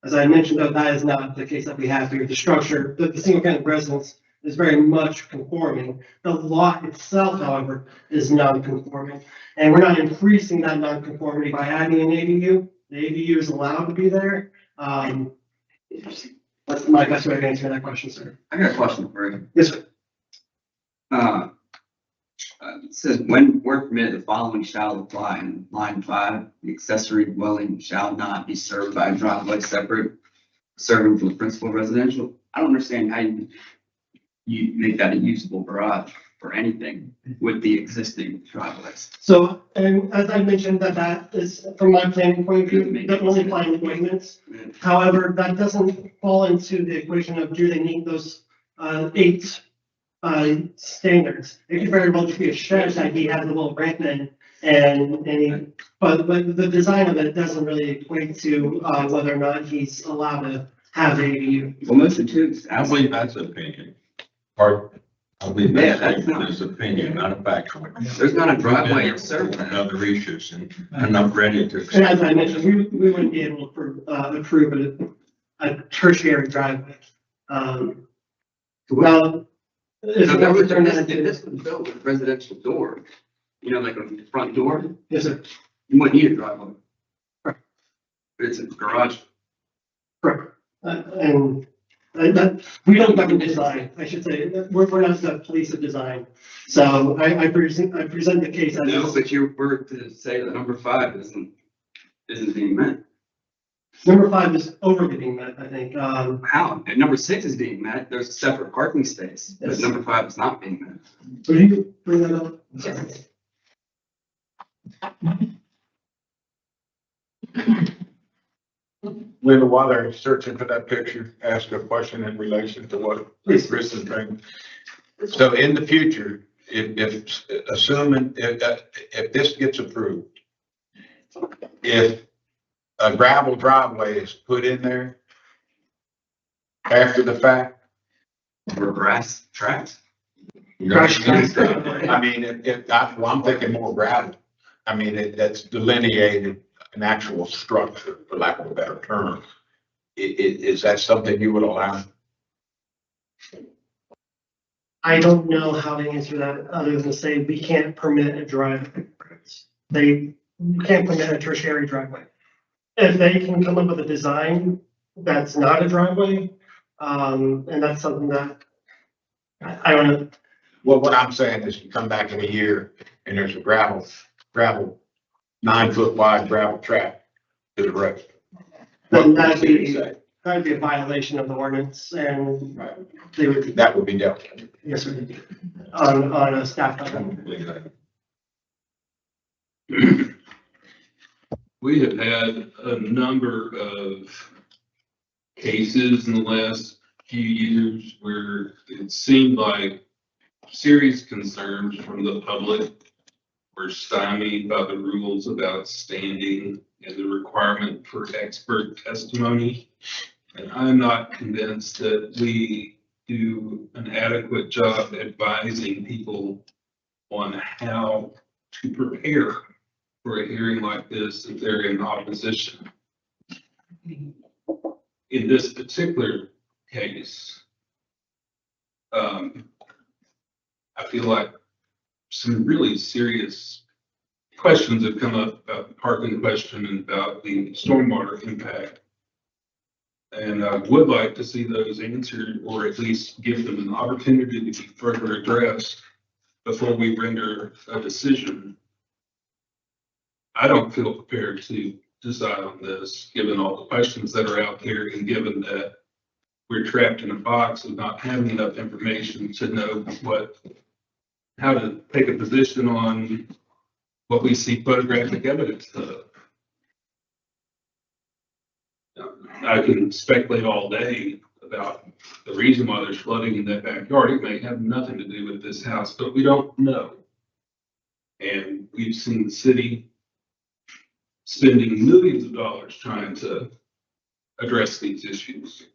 As I mentioned, though, that is not the case that we have here. The structure, the single family residence is very much conforming. The lot itself, however, is non-conforming. And we're not increasing that non-conformity by adding an ADU. The ADU is allowed to be there. That's my best way of answering that question, sir. I got a question for you. Yes, sir. It says when work permitted, the following shall apply in line 5, the accessory dwelling shall not be served by a driveway separate, serving from the principal residential. I don't understand how you make that a usable garage for anything with the existing driveways. So, and as I mentioned, that is, from my planning point of view, the only planning appointments. However, that doesn't fall into the equation of do they meet those 8 standards. It could very well just be a shed that he has a little ramp in, but the design of it doesn't really equate to whether or not he's allowed to have a. Well, most of the tubes. I believe that's opinion. Pardon? I believe that's his opinion, not a factual. There's not a driveway to serve that. Other issues, and I'm not ready to. And as I mentioned, we wouldn't be able to approve a tertiary driveway. Well, So that was, if this was built with a residential door, you know, like a front door, Yes, sir. you wouldn't need a driveway. Right. But it's a garage. Correct. And that, we don't govern design, I should say. We're not the police of design. So I present the case as. No, but you were to say that number 5 isn't being met. Number 5 is overly being met, I think. How? And number 6 is being met. There's a separate parking space, but Yes. number 5 is not being met. Would you bring that up? Yes. Linda, while they're searching for that picture, ask a question in relation to what Chris is saying. So in the future, assuming, if this gets approved, if a gravel driveway is put in there after the fact, Or grass tracks. I mean, well, I'm thinking more gravel. I mean, that's delineated an actual structure, for lack of a better term. Is that something you would allow? I don't know how to answer that other than to say we can't permit a driveway. We can't permit a tertiary driveway. If they can come up with a design that's not a driveway, and that's something that I don't know. Well, what I'm saying is you come back in a year and there's a gravel 9-foot wide gravel track to the right. Then that'd be a violation of the ordinance and they would, That would be dealt with. yes, sir, on a staff level. We have had a number of cases in the last few years where it seemed like serious concerns from the public were stymied by the rules about standing and the requirement for expert testimony. And I'm not convinced that we do an adequate job advising people on how to prepare for a hearing like this if they're in opposition. In this particular case, I feel like some really serious questions have come up about the parking question and about the stormwater impact. And I would like to see those answered, or at least give them an opportunity to be further addressed before we render a decision. I don't feel prepared to decide on this, given all the questions that are out there and given that we're trapped in a box of not having enough information to know how to take a position on what we see photographic evidence of. I can speculate all day about the reason why there's flooding in that backyard. It may have nothing to do with this house, but we don't know. And we've seen the city spending millions of dollars trying to address these issues.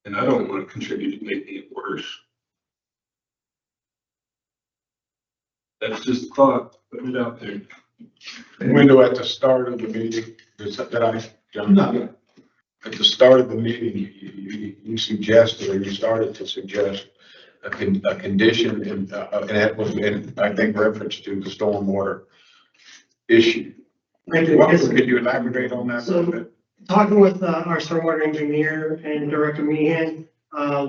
And I don't want to contribute to making it worse. That's just a thought, putting it out there. Window at the start of the meeting, John? At the start of the meeting, you suggested, or you started to suggest a condition and that was in, I think, reference to the stormwater issue. Could you elaborate on that a little bit? Talking with our stormwater engineer and Director Meehan,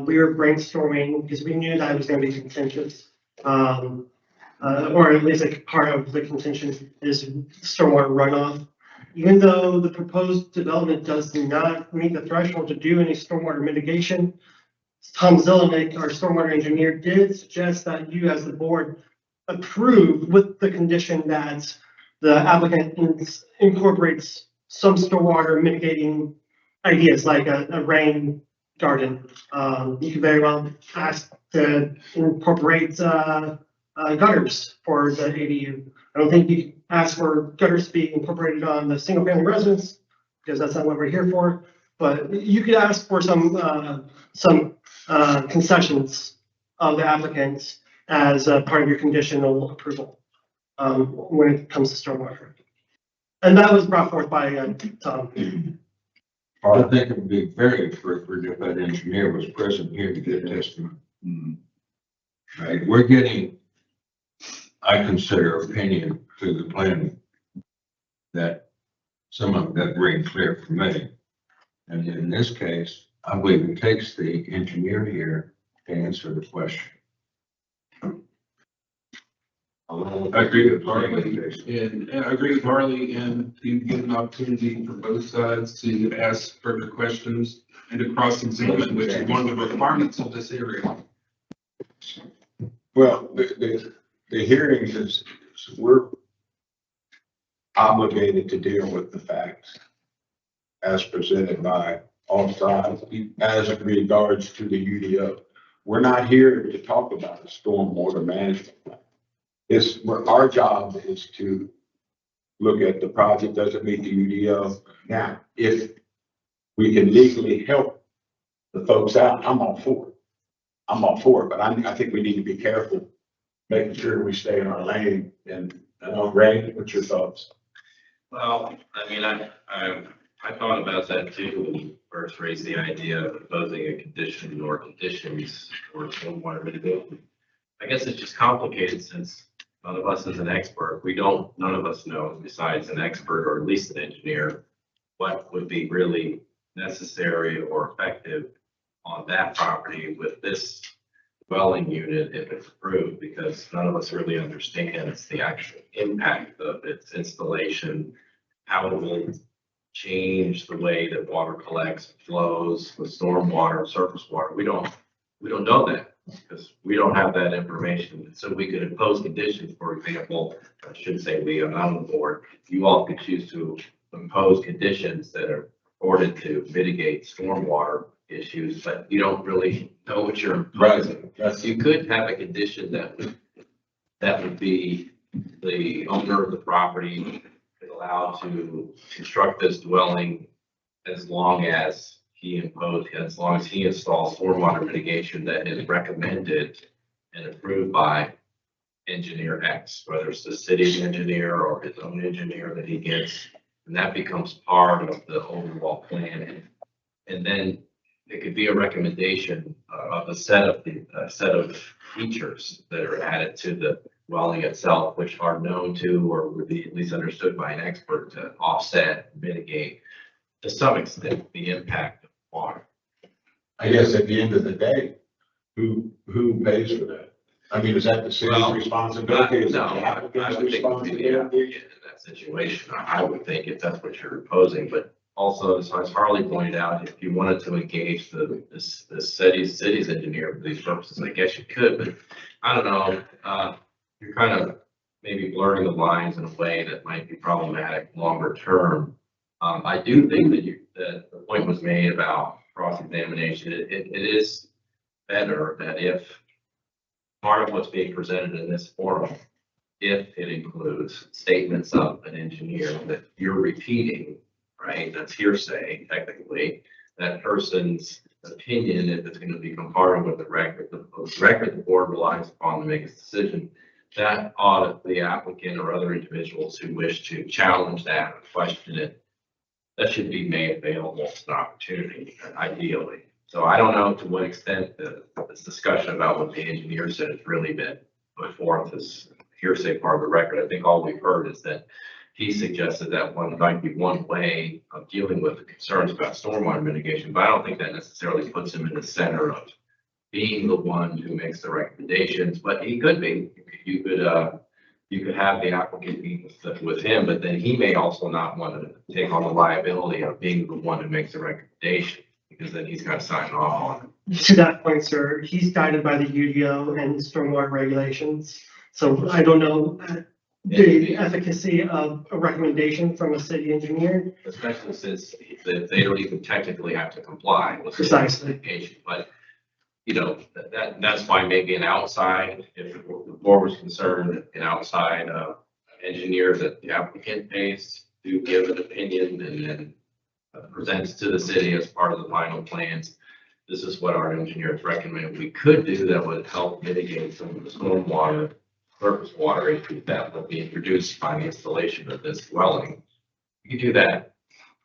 we were brainstorming because we knew that it was going to be contentious. Or at least like part of the contention is stormwater runoff. Even though the proposed development does not meet the threshold to do any stormwater mitigation, Tom Zelenik, our stormwater engineer, did suggest that you as the board approve with the condition that the applicant incorporates some stormwater mitigating ideas like a rain garden. You could very well ask to incorporate gutters for the ADU. I don't think you can ask for gutters to be incorporated on the single family residence because that's not what we're here for. But you could ask for some concessions of the applicant as a part of your conditional approval when it comes to stormwater. And that was brought forth by Tom. I think it would be very appropriate if that engineer was present here to give testimony. Right, we're getting, I consider, opinion through the planning that some of that ring clear for me. And in this case, I believe it takes the engineer here to answer the question. I agree with Harley, and I agree with Harley, and you get an opportunity for both sides to ask further questions and to cross-examine, which is one of the requirements of this area. Well, the hearings is, we're obligated to deal with the facts. as presented by all sides as it regards to the UDO. We're not here to talk about a stormwater management plan. Our job is to look at the project, does it meet the UDO? Now, if we can legally help the folks out, I'm all for it. I'm all for it, but I think we need to be careful, making sure we stay in our lane. And Ray, what's your thoughts? Well, I mean, I thought about that too, when you first raised the idea of proposing a condition or conditions for stormwater mitigation. I guess it's just complicated since none of us is an expert. None of us know, besides an expert or at least an engineer, what would be really necessary or effective on that property with this dwelling unit if it's approved, because none of us really understands the actual impact of its installation, how it will change the way that water collects, flows, with stormwater, surface water. We don't know that because we don't have that information. So we could impose conditions, for example, I shouldn't say we are on the board. You all could choose to impose conditions that are ordered to mitigate stormwater issues, but you don't really know what you're imposing. Right. You could have a condition that would be the owner of the property is allowed to construct this dwelling as long as he installs stormwater mitigation that is recommended and approved by engineer X, whether it's the city engineer or his own engineer that he gets, and that becomes part of the overall plan. And then it could be a recommendation of a set of features that are added to the dwelling itself, which are known to or would be at least understood by an expert to offset, mitigate to some extent the impact of water. I guess at the end of the day, who pays for that? I mean, is that the city's responsibility? Is No, that the I applicant's would think it would be the applicant responsibility? in that situation. I would think if that's what you're proposing, but also, as Harley pointed out, if you wanted to engage the city's engineer for these purposes, I guess you could, but I don't know. You're kind of maybe blurring the lines in a way that might be problematic longer term. I do think that the point was made about cross-examination. It is better that if part of what's being presented in this forum, if it includes statements of an engineer that you're repeating, right? That's hearsay, technically. That person's opinion, if it's going to become part of what the record the board relies upon to make its decision, that the applicant or other individuals who wish to challenge that or question it, that should be made available as an opportunity, ideally. So I don't know to what extent this discussion about what the engineer said has really been put forth as hearsay part of the record. I think all we've heard is that he suggested that might be one way of dealing with the concerns about stormwater mitigation, but I don't think that necessarily puts him in the center of being the one who makes the recommendations, but he could be. You could have the applicant meet with him, but then he may also not want to take on the liability of being the one who makes the recommendation, because then he's got to sign off on it. To that point, sir, he's guided by the UDO and stormwater regulations. So I don't know the efficacy of a recommendation from a city engineer. Especially since they don't even technically have to comply with the Precisely. application, but you know, that's why maybe an outside, if the board was concerned, an outside engineer that the applicant pays to give an opinion and then presents to the city as part of the final plans. This is what our engineers recommend we could do that would help mitigate some of the stormwater, surface water issues that will be introduced by the installation of this dwelling. You could do that.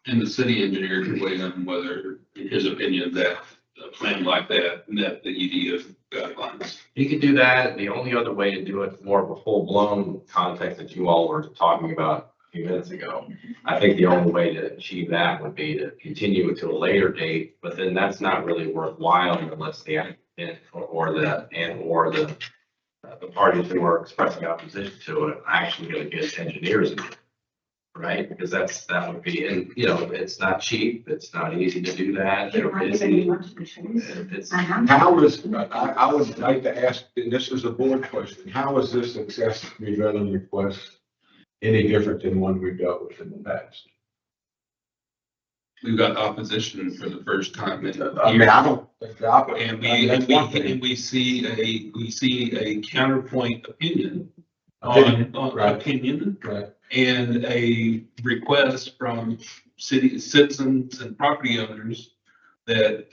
And the city engineer could weigh in whether, in his opinion, that a plan like that met the UDO guidelines. You could do that. The only other way to do it, more of a full-blown context that you all were talking about a few minutes ago. I think the only way to achieve that would be to continue it to a later date, but then that's not really worthwhile unless the applicant or the parties who are expressing opposition to it are actually going to get engineers in it. Right, because that would be, and you know, it's not cheap, it's not easy to do that, they're busy. How is, I would like to ask, and this is a board question, how is this accessory dwelling request any different than one we've dealt with in the past? we've got opposition for the first time in I mean, I don't think the opposite. And we see a counterpoint opinion on Right. opinion Right. and a request from city citizens and property owners that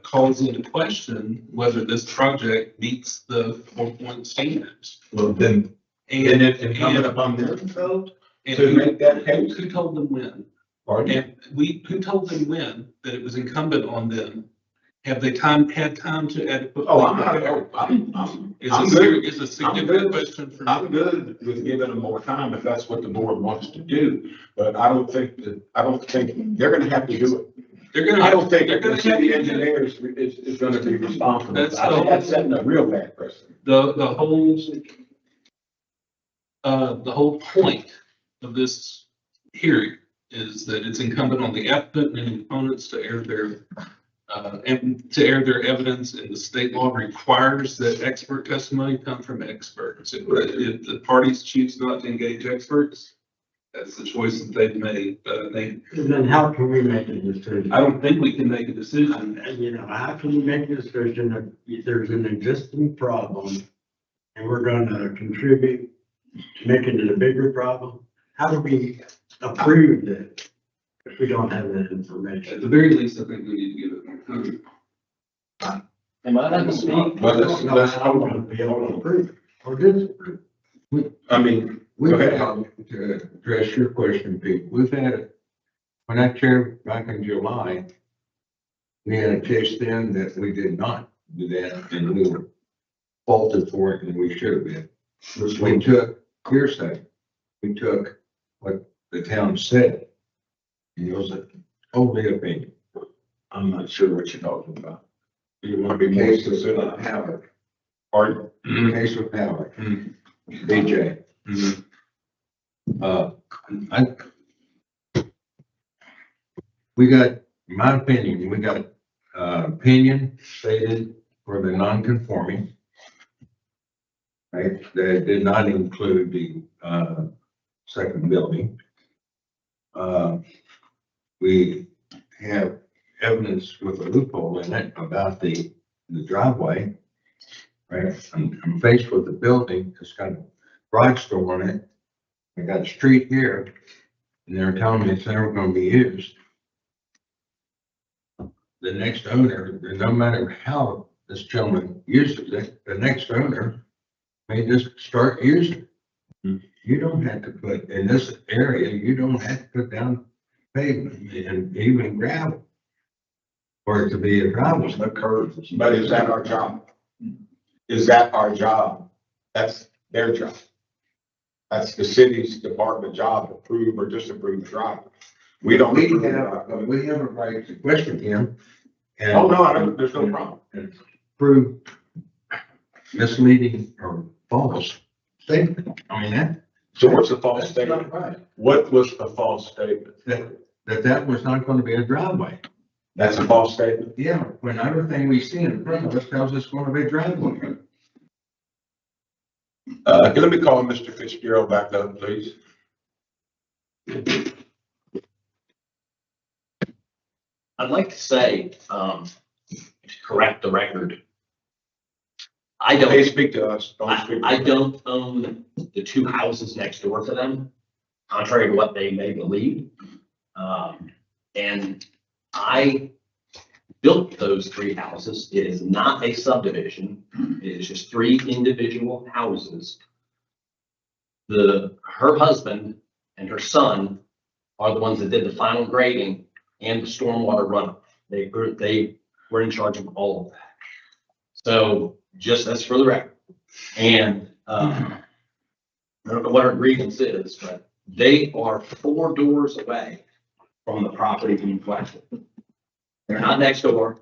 calls into question whether this project meets the 4-point standards. Well, then, and it's incumbent upon them to make that case. Who told them when? Pardon? And who told them when that it was incumbent on them? Have they had time to adequately? Oh, I'm Is good. a I'm significant good. question for me. I'm good with giving them more time if that's what the board wants to do, but I don't think they're gonna have to do it. They're gonna. I don't think they're the gonna city have to- engineers is gonna be responsible. That's I think that's setting a real bad precedent. The whole point of this hearing is that it's incumbent on the applicant and opponents to air their evidence, and the state law requires that expert testimony come from experts. If the parties choose not to engage experts, that's the choice that they've made. But And then how can we make a decision? I don't think we can make a decision. And, you know, how can we make a decision if there's an existing problem and we're gonna contribute to making it a bigger problem? How do we approve that if we don't have that At information? the very least, I think we need to give it more time. Am I not speaking? Well, I don't know how we're gonna be able to approve it or disapprove. I mean, We've Go ahead, had, Howard. to address your question, Pete, we've had, when I chaired back in July, we had a case then that we did not do that and we were faulted for it and we should have been. We took hearsay, we took what the town said. And it was a only opinion. I'm not sure what you're talking about. You want to be more specific? Howard, Pardon? case with Howard, Mhm. DJ. Mhm. We got, in my opinion, we got, opinion stated for the non-conforming. Right, that did not include the, second building. We have evidence with a loophole in it about the driveway. Right, I'm faced with the building, it's got a garage door on it. I got a street here, and they're telling me it's never gonna be used. The next owner, no matter how this gentleman uses it, the next owner may just start using it. You don't have to put, in this area, you don't have to put down pavement and even gravel for it to be a driveway. No curves, but is that our job? Is that our job? That's their job. That's the city's department job to approve or disapprove drivers. We don't. We have a right to question him. And Oh, no, there's no problem. and prove misleading or false statement. I mean, So what's the false that's statement? not right. What was the false statement? That was not going to be a driveway. That's a false statement? Yeah, when everything we see in front of us tells us it's going to be a driveway. Let me call Mr. Fitzgerald back up, please. I'd like to say, to correct the record. I They don't, speak to us. Don't speak to I us. don't own the two houses next door to them, contrary to what they may believe. And I built those three houses. It is not a subdivision. It is just three individual houses. Her husband and her son are the ones that did the final grading and the stormwater runoff. They were in charge of all of that. So just that's for the record. And I don't know what her grievance is, but they are 4 doors away from the property being question. They're not next door.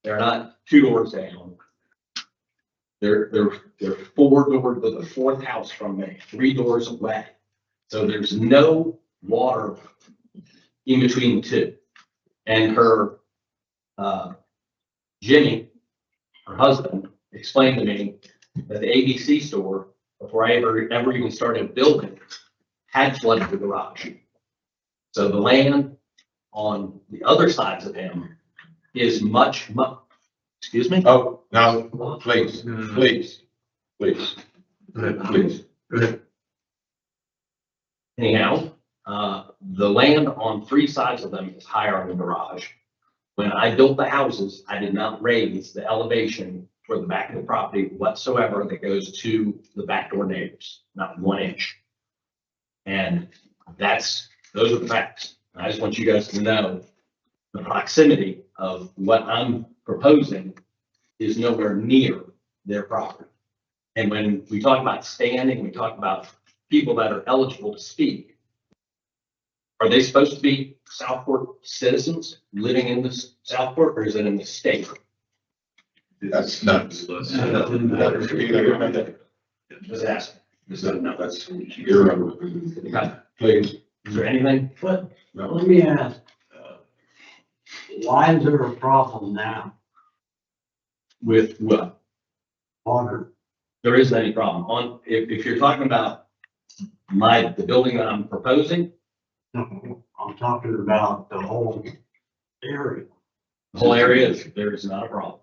They're not 2 doors down. They're 4 doors, the 4th house from me, 3 doors away. So there's no water in between the two. And her, Jimmy, her husband, explained to me that the ABC store, before I ever even started building, had flooded the garage. So the land on the other sides of him is excuse me? Oh, no, please, please, please, please. Anyhow, the land on 3 sides of them is higher on the garage. When I built the houses, I did not raise the elevation for the back of the property whatsoever that goes to the backdoor neighbors, not 1 inch. And those are the facts. I just want you guys to know the proximity of what I'm proposing is nowhere near their property. And when we talk about standing, we talk about people that are eligible to speak. Are they supposed to be Southport citizens living in the Southport, or is it in the state? That's nuts. Just asking. That's irrelevant. Okay. Please. Is there anything? But let me ask, why is there a problem now? With what? Water. There isn't any problem. If you're talking about the building that I'm proposing, No, I'm talking about the whole area. the whole area, there is not a problem.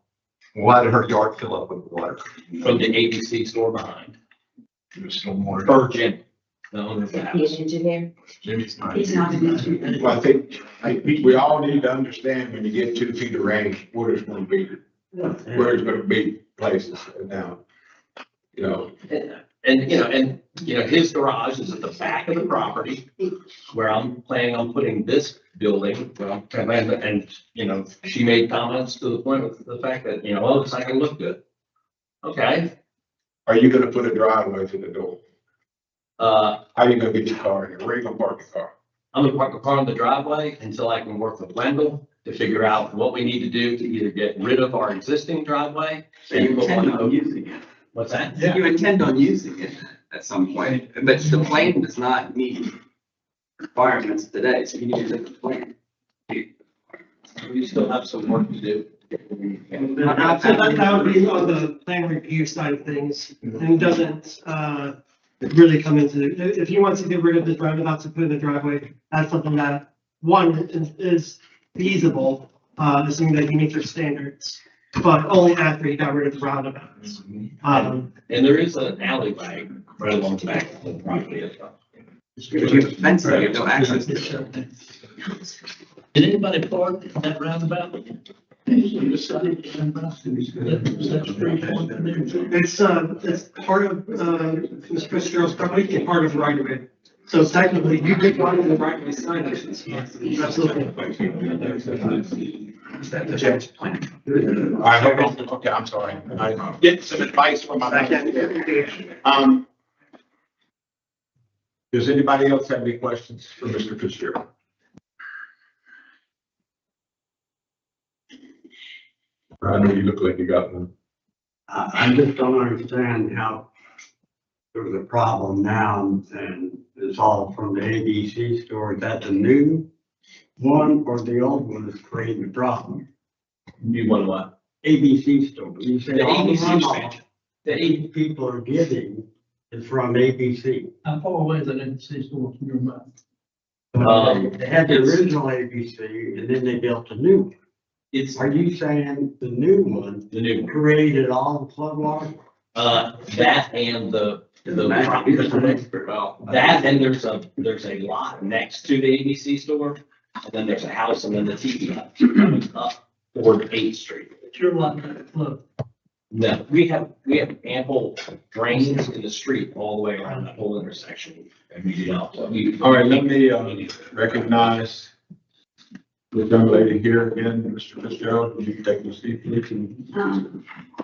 Why did her yard fill up with water? From the ABC store behind, There's still more. or Jim, the owner of the He house. an engineer? Jimmy's not. He's not an engineer. Well, I think we all need to understand when you get 2 feet of rain, where there's going to be places now. You know, And his garage is at the back of the property where I'm planning on putting this building. And she made comments to the point of the fact that, oh, it's not gonna look good. Okay, are you gonna put a driveway to the door? how How are you gonna get your car in? Where are you gonna park your car? I'm gonna park the car in the driveway until I can work with Wendell to figure out what we need to do to either get rid of our existing driveway. So you intend on using it. What's that? You intend on using it at some point, but the plan does not meet requirements today, so you need to take the plan. We still have some work to do. So that would be on the plan review side of things, and doesn't, really come into, if he wants to get rid of the roundabout to put in the driveway, that's something that, one, is feasible, assuming that he meets your standards, but only after he got rid of the roundabouts. And there is an alleyway right along the back of the property as well. If you have a fence there, you have no access to it. Did anybody park that roundabout? It's part of, Mr. Fitzgerald's property and part of right of it. So technically, you could run in the right of way side. Absolutely. I hope, okay, I'm sorry. I get some advice from my. Does anybody else have any questions for Mr. Fitzgerald? I know you look like you got one. I just don't understand how there's a problem now and it's all from the ABC store. Is that the new one or the old one that's creating the problem? You want what? ABC store. You say The all the ABC runoff expansion. that people are getting is from ABC. How far away is that NC store from your mouth? They had the original ABC and then they built a new one. It's Are you saying the new one the new one. created all the floodwater? That and the that and there's a lot next to the ABC store, and then there's a house and then the TV hut coming up toward 8th Street. It's your lot that flood. No, we have ample drains in the street all the way around that whole intersection. And All right, let me recognize the young lady here again, Mr. Fitzgerald. Would you take your seat, please?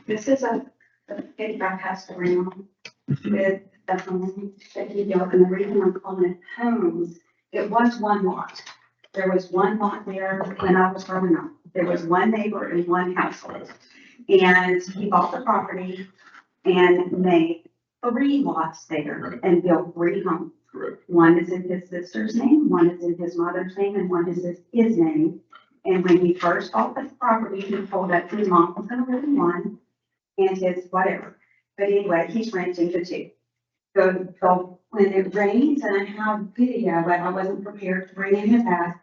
This is a big bypass around with the home that he built, and the reason I'm calling it homes, it was one lot. There was one lot there when I was growing up. There was one neighbor and one household. And he bought the property and made 3 lots there and built 3 homes. Correct. One is in his sister's name, one is in his mother's name, and one is his name. And when he first bought this property, he told us his mom was gonna live in one and his whatever. But anyway, he's renting the 2. So when it rains, and I have video, but I wasn't prepared to bring any of that,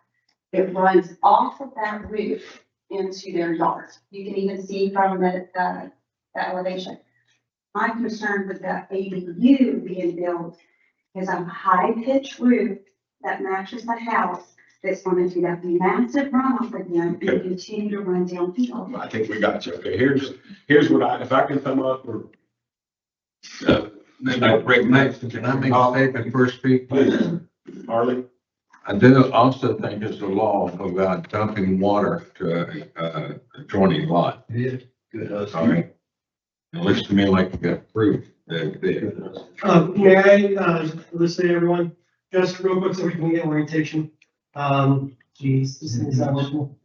It runs off of that roof into their yard. You can even see from the elevation. My concern with the ADU being built is a high-pitched roof that matches the house that's going to do that massive runoff again and continue to run downhill. I think we got you. Okay, here's what if I can come up or. Maybe Can break I make a statement first, speak, please? Harley? I do also think it's a law about dumping water to adjoining lot. Yeah, good. All right. It looks to me like you got proof that May I, list everyone, just real quick so we can get orientation. Geez, this thing's not working.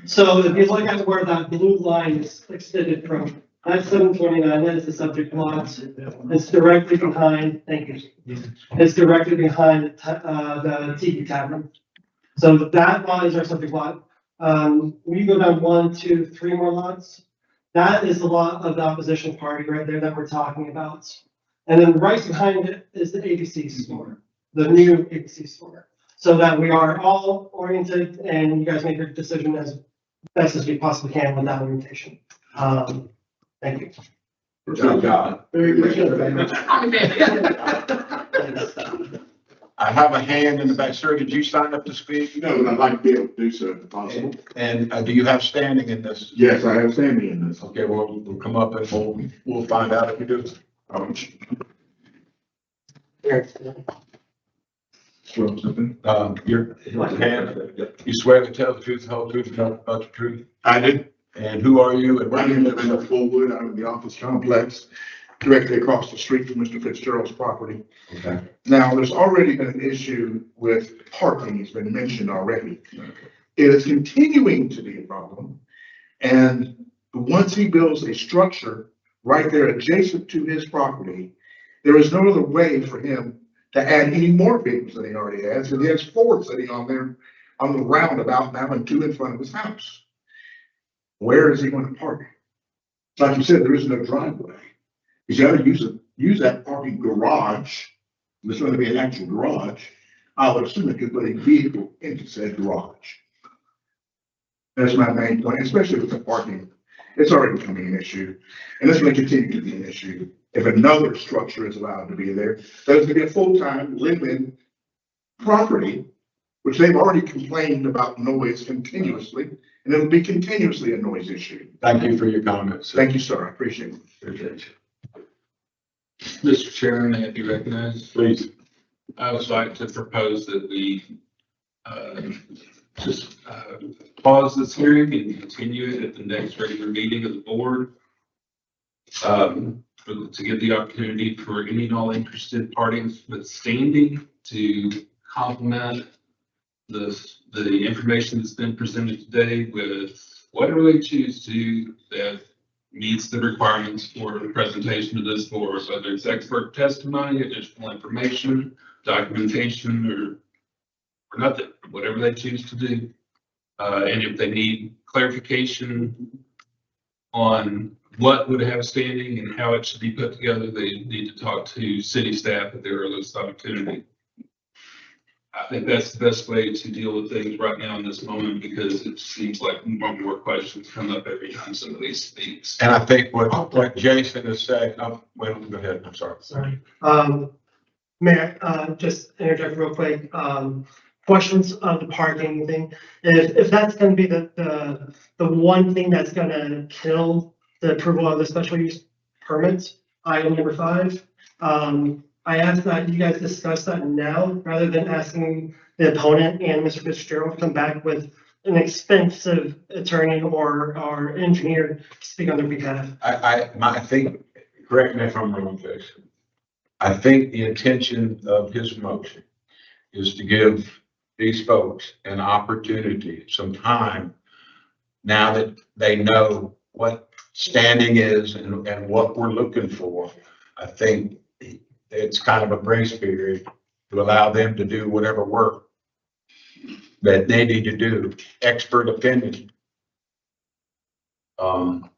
So if you look at where that blue line is extended from, that's 729, that is the subject lot. It's directly behind, thank you. It's directly behind the Tiki Tavern. So that lot is our subject lot. We go down 1, 2, 3 more lots. That is the lot of the opposition party right there that we're talking about. And then right behind it is the ABC store, the new ABC store. So that we are all oriented and you guys make your decision as best as you possibly can with that orientation. Thank you. Good job. Very good. I have a hand in the back. Sir, did you sign up to speak? No, but I'd like to be able to do so if possible. And do you have standing in this? Yes, I have standing in this. Okay, well, we'll come up and we'll find out if you do. Your hand, you swear to tell the truth, the whole truth, and nothing but the truth? I do. And who are you and where I do you live in live? the Fullwood, I'm in the office complex, directly across the street from Mr. Fitzgerald's property. Okay. Now, there's already been an issue with parking, it's been mentioned already. It is continuing to be a problem. And once he builds a structure right there adjacent to his property, there is no other way for him to add any more vehicles than he already has. And he has 4 sitting on there on the roundabout now and 2 in front of his house. Where is he going to park? Like you said, there is no driveway. He's got to use that parking garage. There's going to be an actual garage. I would assume it could put a vehicle into said garage. That's my main point, especially with the parking. It's already becoming an issue, and it's going to continue to be an issue. If another structure is allowed to be there, there's going to be a full-time live-in property, which they've already complained about noise continuously, and it'll be continuously a noise issue. Thank you for your comments. Thank you, sir. I appreciate it. Appreciate you. Mr. Chairman, may I be recognized? Please. I would like to propose that we just pause this hearing and continue it at the next regular meeting of the board. To give the opportunity for any and all interested parties with standing to complement the information that's been presented today with whatever they choose to that meets the requirements for the presentation of this board, whether it's expert testimony, additional information, documentation, or nothing, whatever they choose to do. And if they need clarification on what would have standing and how it should be put together, they need to talk to city staff at their earliest opportunity. I think that's the best way to deal with things right now in this moment, because it seems like more and more questions come up every time somebody speaks. And I think what Jason is saying, well, go ahead, I'm sorry. Sorry. May I just interject real quick? Questions on the parking thing. If that's gonna be the one thing that's gonna kill the approval of the special use permit, item number 5, I ask that you guys discuss that now, rather than asking the opponent and Mr. Fitzgerald to come back with an expensive attorney or engineer to speak on their behalf. I think, correct me if I'm wrong, Jason. I think the intention of his motion is to give these folks an opportunity, some time, now that they know what standing is and what we're looking for. I think it's kind of a grace period to allow them to do whatever work that they need to do, expert opinion. And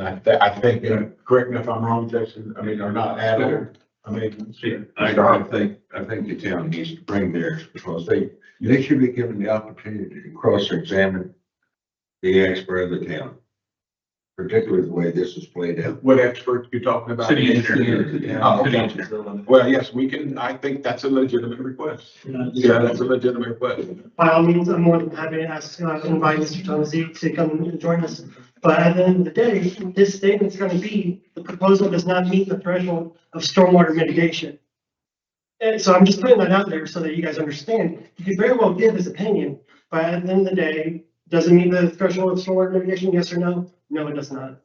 I think, correct me if I'm wrong, Jason, I mean, or not, Adam, I mean, I think the town needs to bring theirs because they should be given the opportunity to cross-examine the expert of the town, particularly the way this is played out. what experts you talking about? City engineer. Oh, okay. Well, yes, we can, I think that's a legitimate request. Yeah, that's a legitimate request. By all means, I'm more than happy to invite Mr. Tomasi to come and join us. But at the end of the day, this statement's gonna be, the proposal does not meet the threshold of stormwater mitigation. And so I'm just putting that out there so that you guys understand. He could very well give his opinion, but at the end of the day, does it meet the threshold of stormwater mitigation, yes or no? No, it does not.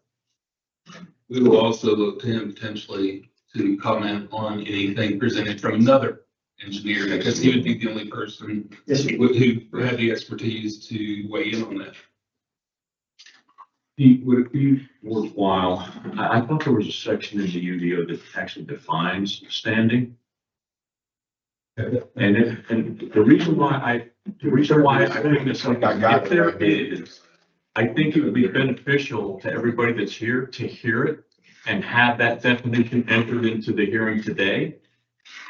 We will also look to him potentially to comment on anything presented from another engineer, because he would be the only person Yes, sir. who had the expertise to weigh in on that. Pete, would it be worthwhile, I thought there was a section in the UDO that actually defines standing. And the reason why I bring this up, if there is, I think it would be beneficial to everybody that's here to hear it and have that definition entered into the hearing today.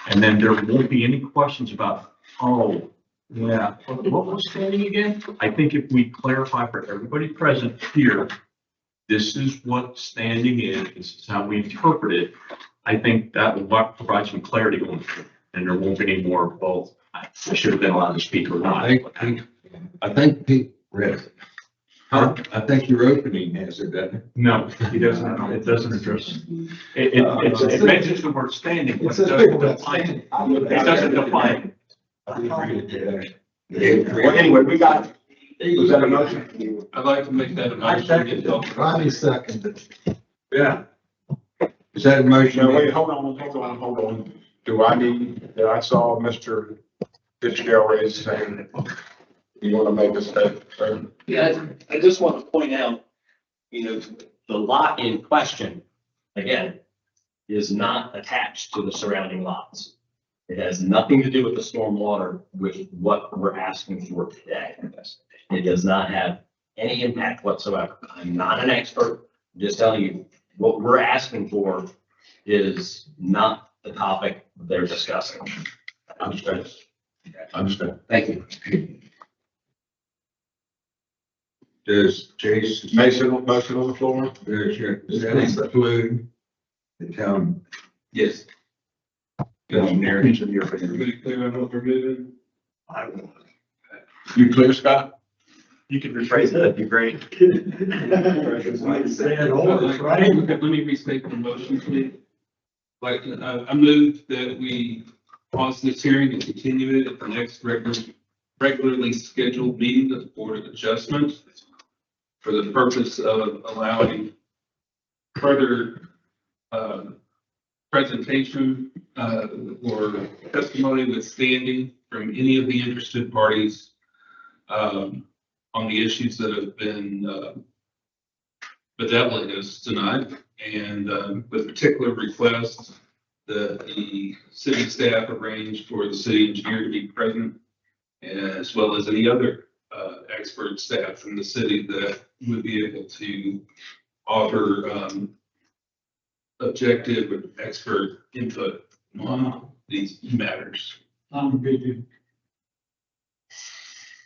And then there won't be any questions about, oh, yeah, what was standing again? I think if we clarify for everybody present here, this is what standing is, this is how we interpret it. I think that will provide some clarity going forward, and there won't be any more of both. I should have been allowed to speak or not. I think Pete read it. I think your opening has it, doesn't it? No, he doesn't, it doesn't address, it mentions the word standing, but it doesn't define it. It doesn't define it. Well, anyway, we got, was that a motion? I'd like to make that a motion. Ronnie seconded. Yeah. Is that a motion? No, wait, hold on. Do I saw Mr. Fitzgerald raise his hand? You want to make a statement, sir? Yeah, I just want to point out, the lot in question, again, is not attached to the surrounding lots. It has nothing to do with the stormwater, with what we're asking for today. It does not have any impact whatsoever. I'm not an expert. I'm just telling you, what we're asking for is not the topic they're discussing. Understand. Thank you. Does Jason, Motion on the floor? does that include the town Yes. engineer? Everybody clear on what we're moving? You clear, Scott? You could rephrase it, that'd be great. Let me restate the motion, please. Like, I move that we pause this hearing and continue it at the next regularly scheduled meeting of the Board of Adjustment for the purpose of allowing further presentation or testimony withstanding from any of the interested parties on the issues that have been bedeviling us tonight, and with particular requests that the city staff arrange for the city engineer to be present, as well as any other expert staff from the city that would be able to offer objective and expert input on these matters.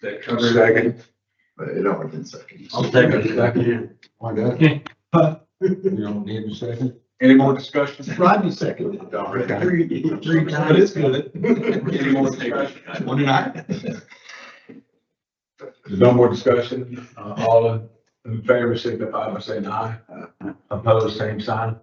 That covers. Second. It already been seconded. I'll take a second. Why not? You don't need a second? Any more discussion? Rodney seconded it already. Three times. But it's good. Any more discussion? 29. There's no more discussion. All in favor, signify by saying aye. Opposed, same sign.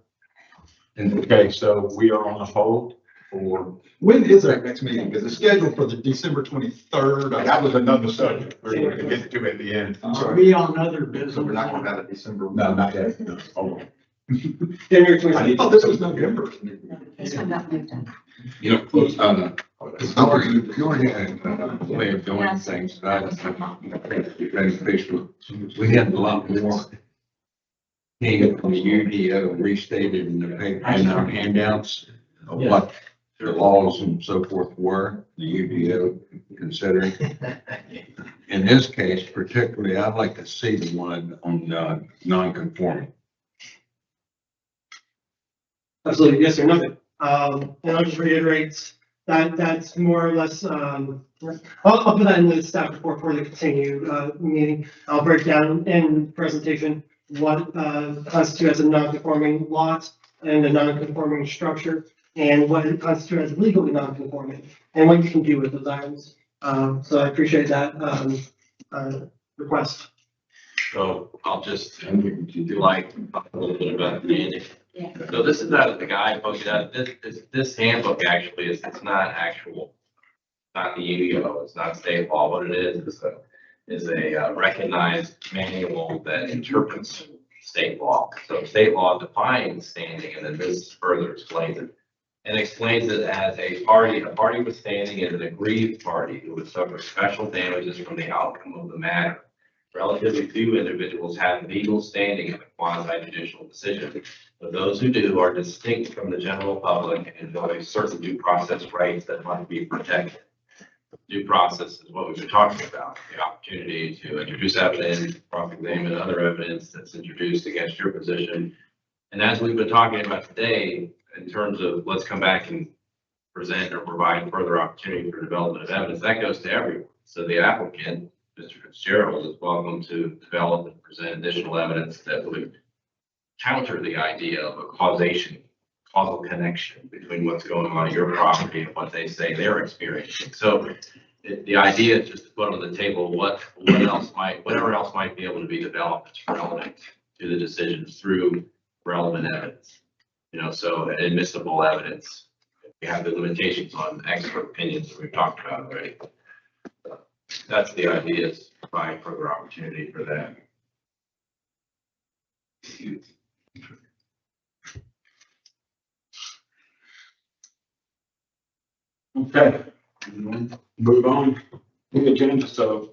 Okay, so we are on a hold for. When is our next meeting? Because it's scheduled for the December 23rd. That was another subject we're going to get to at the end. Are we on other business? So we're not going to have a December. No, not yet. No, hold on. Oh, this was November. You know, close. How are you doing it? Way of doing things, that I think is beneficial. We had a lot more came from the UDO restated in the paper and our handouts of what the laws and so forth were, the UDO considering. In this case particularly, I'd like to see the one on non-conforming. Absolutely, yes or no. And I'll just reiterate that that's more or less, I'll put that in the staff report for the continued, meeting. I'll break down in presentation what, constitutes as a non-conforming lot and a non-conforming structure, and what constitutes as legally non-conforming, and what you can do with those items. So I appreciate that, request. So I'll just do like a little bit about the Yeah. So this is not the guy posted out, this handbook actually it's not actual, not the UDO, it's not state law. What it is a recognized manual that interprets state law. So state law defines standing, and then this further explains it. And explains it as a party with standing is an aggrieved party who would suffer special damages from the outcome of the matter. Relatively few individuals have legal standing in a quasi-judicial decision, but those who do are distinct from the general public and enjoy certain due process rights that must be protected. Due process is what we've been talking about, the opportunity to introduce evidence, cross-examine other evidence that's introduced against your position. And as we've been talking about today, in terms of let's come back and present or provide further opportunity for development of evidence, that goes to everyone. So the applicant, Mr. Fitzgerald, is welcome to develop and present additional evidence that would counter the idea of a causal connection between what's going on at your property and what they say they're experiencing. So the idea is just to put on the table whatever else might be able to be developed that's relevant to the decisions through relevant evidence. So admissible evidence. We have the limitations on expert opinions that we've talked about already. That's the idea, is to provide further opportunity for that. Okay, move on to the agenda. So,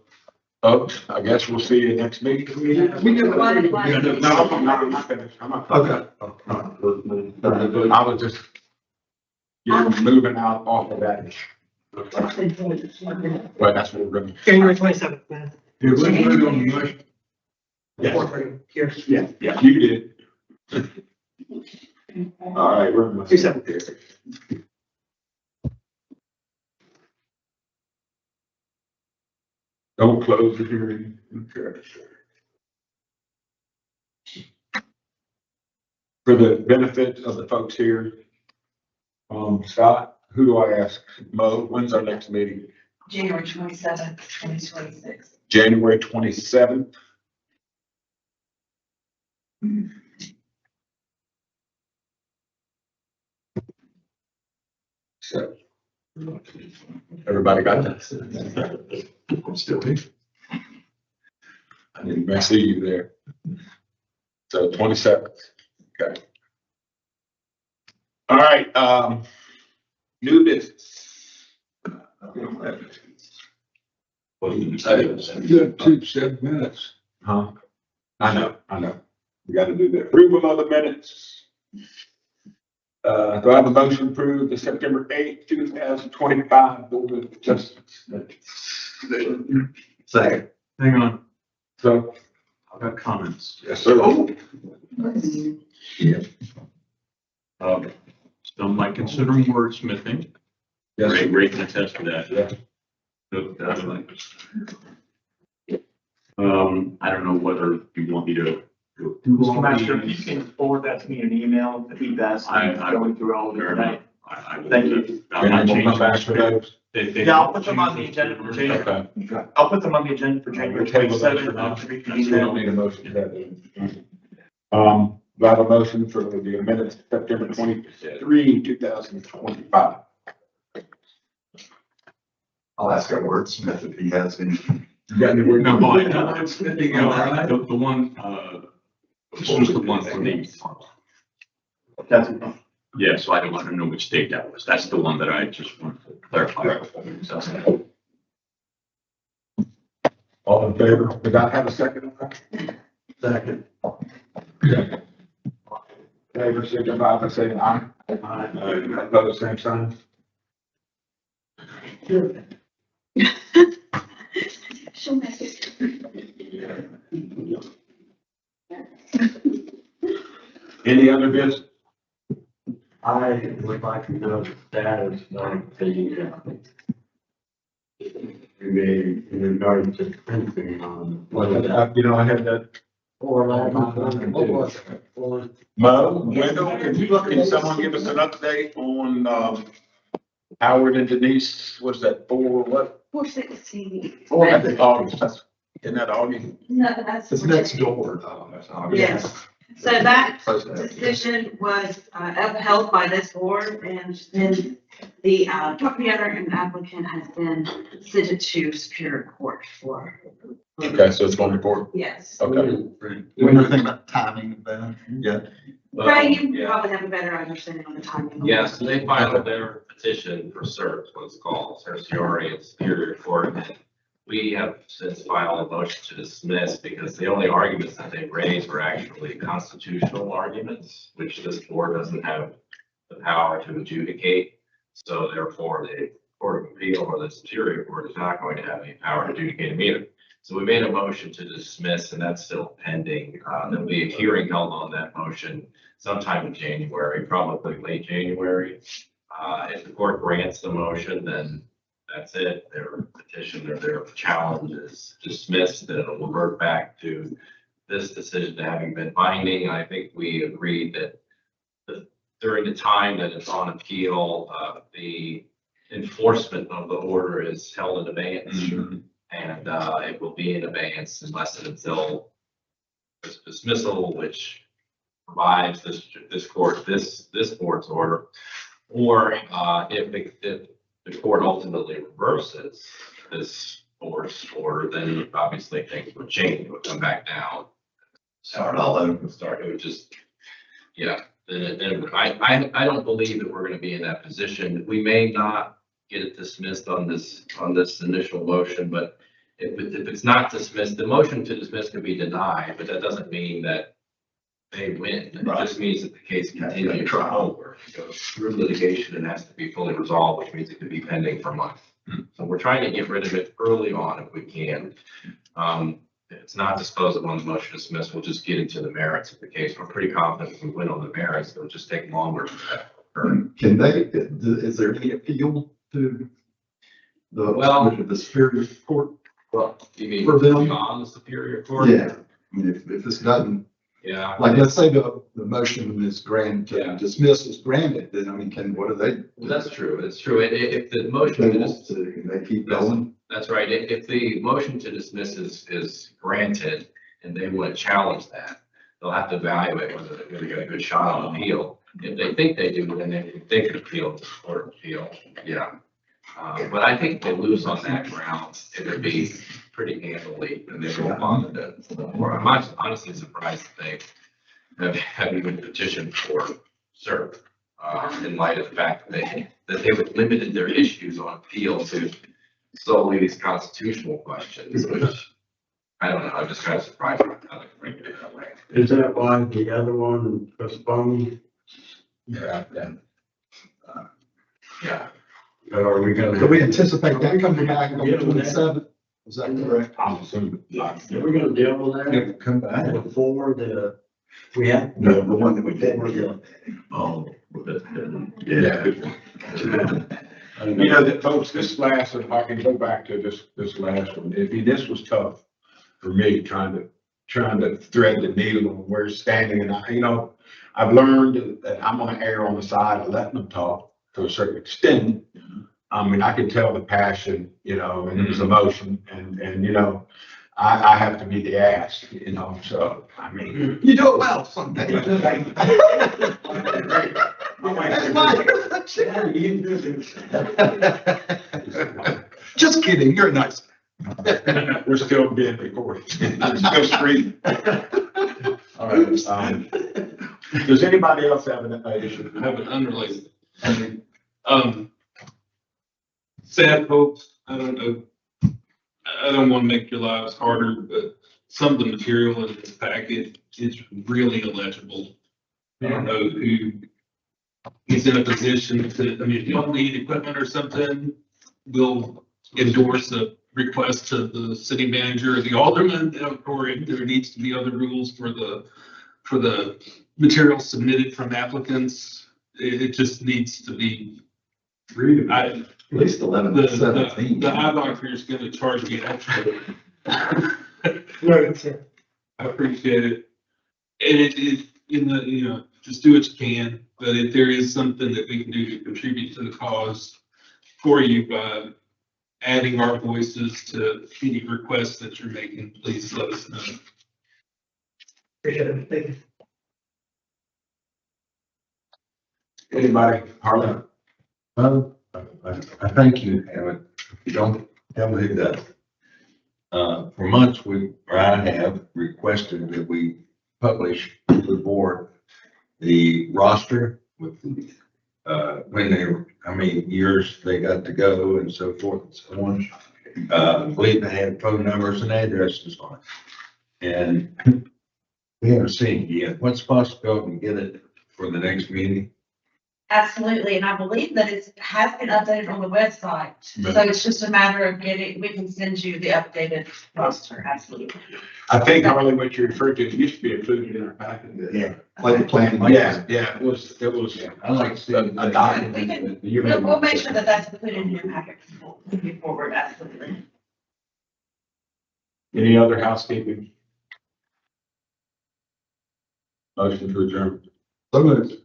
folks, I guess we'll see you next meeting. We do one. No, I'm not finished. I'm not. Okay. I was just moving out off of that. Well, that's what we're going to. January 27th, man. Did we vote on the motion? Here. Yeah, you did. All right, we're. 2-7. Don't close the hearing. Okay. For the benefit of the folks here, Scott, who do I ask? Mo, when's our next meeting? January 27th, 2026. January 27th. So, everybody got that? I'm still here. I didn't see you there. So 27th. Okay. All right. New business. What do you say? You have 7 minutes. Huh? I know. We got to do the approval of the minutes. Do I have a motion to approve the September 8th, 2025 Board of Adjustments? Second. Hang on, So, I've got comments. yes, sir. Some might consider wordsmithing. Yes, sir. Ray can attest to that. Yeah. I don't know whether you want me to go through Mr. all Master, if you these. can forward that to me in an email, that'd be best. I- Going through all of it Fair tonight. enough. I will Thank do you. it. I'm not And we'll come back changing for those. Yeah, I'll put them on the agenda for January. Okay. I'll put them on the agenda for January Table those for 27th. now. I'll read the We don't email. need a motion for that. Do I have a motion for the minutes September 23, 2025? I'll ask our wordsmith if he has any. You got any word? No, the one, this was the one for these. That's Yeah, so I don't know which date that was. That's the one that I just wanted to clarify. So, All in favor? Did I have a second? Second. Favor, signify by saying aye. Aye. Opposed, same sign. She'll make it. Any other business? I would like to know the status of the, in regards to fencing on. I had that. What was it? Mo, Wendell, can someone give us an update on, Howard and Denise, what's that, what? 416. August, isn't that August? No, that's. It's next door. Yes. So that decision was upheld by this board, and then the property owner and applicant has been sent to Superior Court for. Okay, so it's going to court? Yes. Okay. When you think about timing of that, yeah. Ray, you Yeah. probably have a better understanding on the timing. Yes, they filed their petition for cert, what's called certiorari in Superior Court. And we have since filed a motion to dismiss because the only arguments that they raised were actually constitutional arguments, which this board doesn't have the power to adjudicate. So therefore, the Court of Appeal or the Superior Court is not going to have any power to adjudicate them either. So we made a motion to dismiss, and that's still pending. There'll be a hearing held on that motion sometime in January, probably late January. If the court grants the motion, then that's it. Their petition or their challenge is dismissed, and it'll revert back to this decision having been binding. I think we agreed that during the time that it's on appeal, the enforcement of the order is held in abeyance. Mm-hmm. And it will be in abeyance unless and until this dismissal, which provides this board's order, or if the court ultimately reverses this board's order, then obviously things would change, it would come back down. Start all over. It would just, yeah. Then I don't believe that we're going to be in that position. We may not get it dismissed on this initial motion, but if it's not dismissed, the motion to dismiss can be denied, but that doesn't mean that they win. It just means that the case continues over. It goes through litigation and has to be fully resolved, which means it could be pending for months. So we're trying to get rid of it early on if we can. If it's not disposed of on the motion to dismiss, we'll just get into the merits of the case. We're pretty confident if we win on the merits, it'll just take longer for that to occur. Can they, is there any appeal to the Superior Court? Well, you mean For them? beyond the Superior Court? Yeah, I mean, if this doesn't, Yeah. like, let's say the motion is granted, Yeah. dismiss is granted, then I mean, what do they? Well, that's true. It's true. If the They motion want is, to, can they keep going? that's right. If the motion to dismiss is granted and they want to challenge that, they'll have to evaluate whether they're going to get a good shot on appeal. If they think they do, then they can appeal to the Court of Appeal. Yeah. But I think they lose on that ground. It would be pretty handily, and they go on to, or I'm honestly surprised that they have even petitioned for cert, in light of the fact that they would limited their issues on appeal to solely these constitutional questions, which I don't know, I'm just kind of surprised by how they bring it that way. Is that why the other one postponed? Yeah. Yeah. Or are we Do gonna? we anticipate that coming back on the 27th? Is that correct? I'm assuming. Are we gonna deal with that Come back. before we have? No, the one that we did. Oh. Yeah. That folks, this last, if I can go back to this last one, this was tough for me, trying to thread the needle on where it's standing. And I've learned that I'm gonna err on the side of letting them talk to a certain extent. I mean, I can tell the passion, and there's emotion, and I have to be the ass, so, I mean. You do it well someday. Just kidding, you're nice. We're still being recorded. I'm still screaming. All right. Does anybody else have an issue? I have an unrelated. Sad folks, I don't know. I don't want to make your lives harder, but some of the material in this packet is really illegible. I don't know who is in a position to, I mean, if you don't need equipment or something, we'll endorse a request to the city manager or the alderman, or if there needs to be other rules for the material submitted from applicants. it just needs to be, At least 11 the, to 17. the eye doctor is gonna charge me extra. Right, sir. I appreciate it. And just do what you can, but if there is something that we can do to contribute to the cause for you by adding our voices to any requests that you're making, please let us know. Appreciate it. Thank you. Anybody, Harlan? I think you have it. If you don't, tell me who does. For months, I have requested that we publish to the board the roster with how many years they got to go and so forth and so on. I believe they had phone numbers and addresses on it. And we haven't seen it yet. What's the possibility we get it for the next meeting? Absolutely, and I believe that it has been updated on the website, so it's just a matter of we can send you the updated roster, absolutely. I think, Harlan, what you referred to, it used to be included in our packet. Yeah, like the plan. Yeah, it was, I like to see. a document. We'll make sure that that's included in your packet moving forward, absolutely. Any other housekeeping? Motion to adjourn. So moved.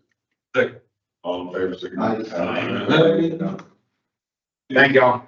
All in favor, signify by Aye. saying aye. Thank y'all.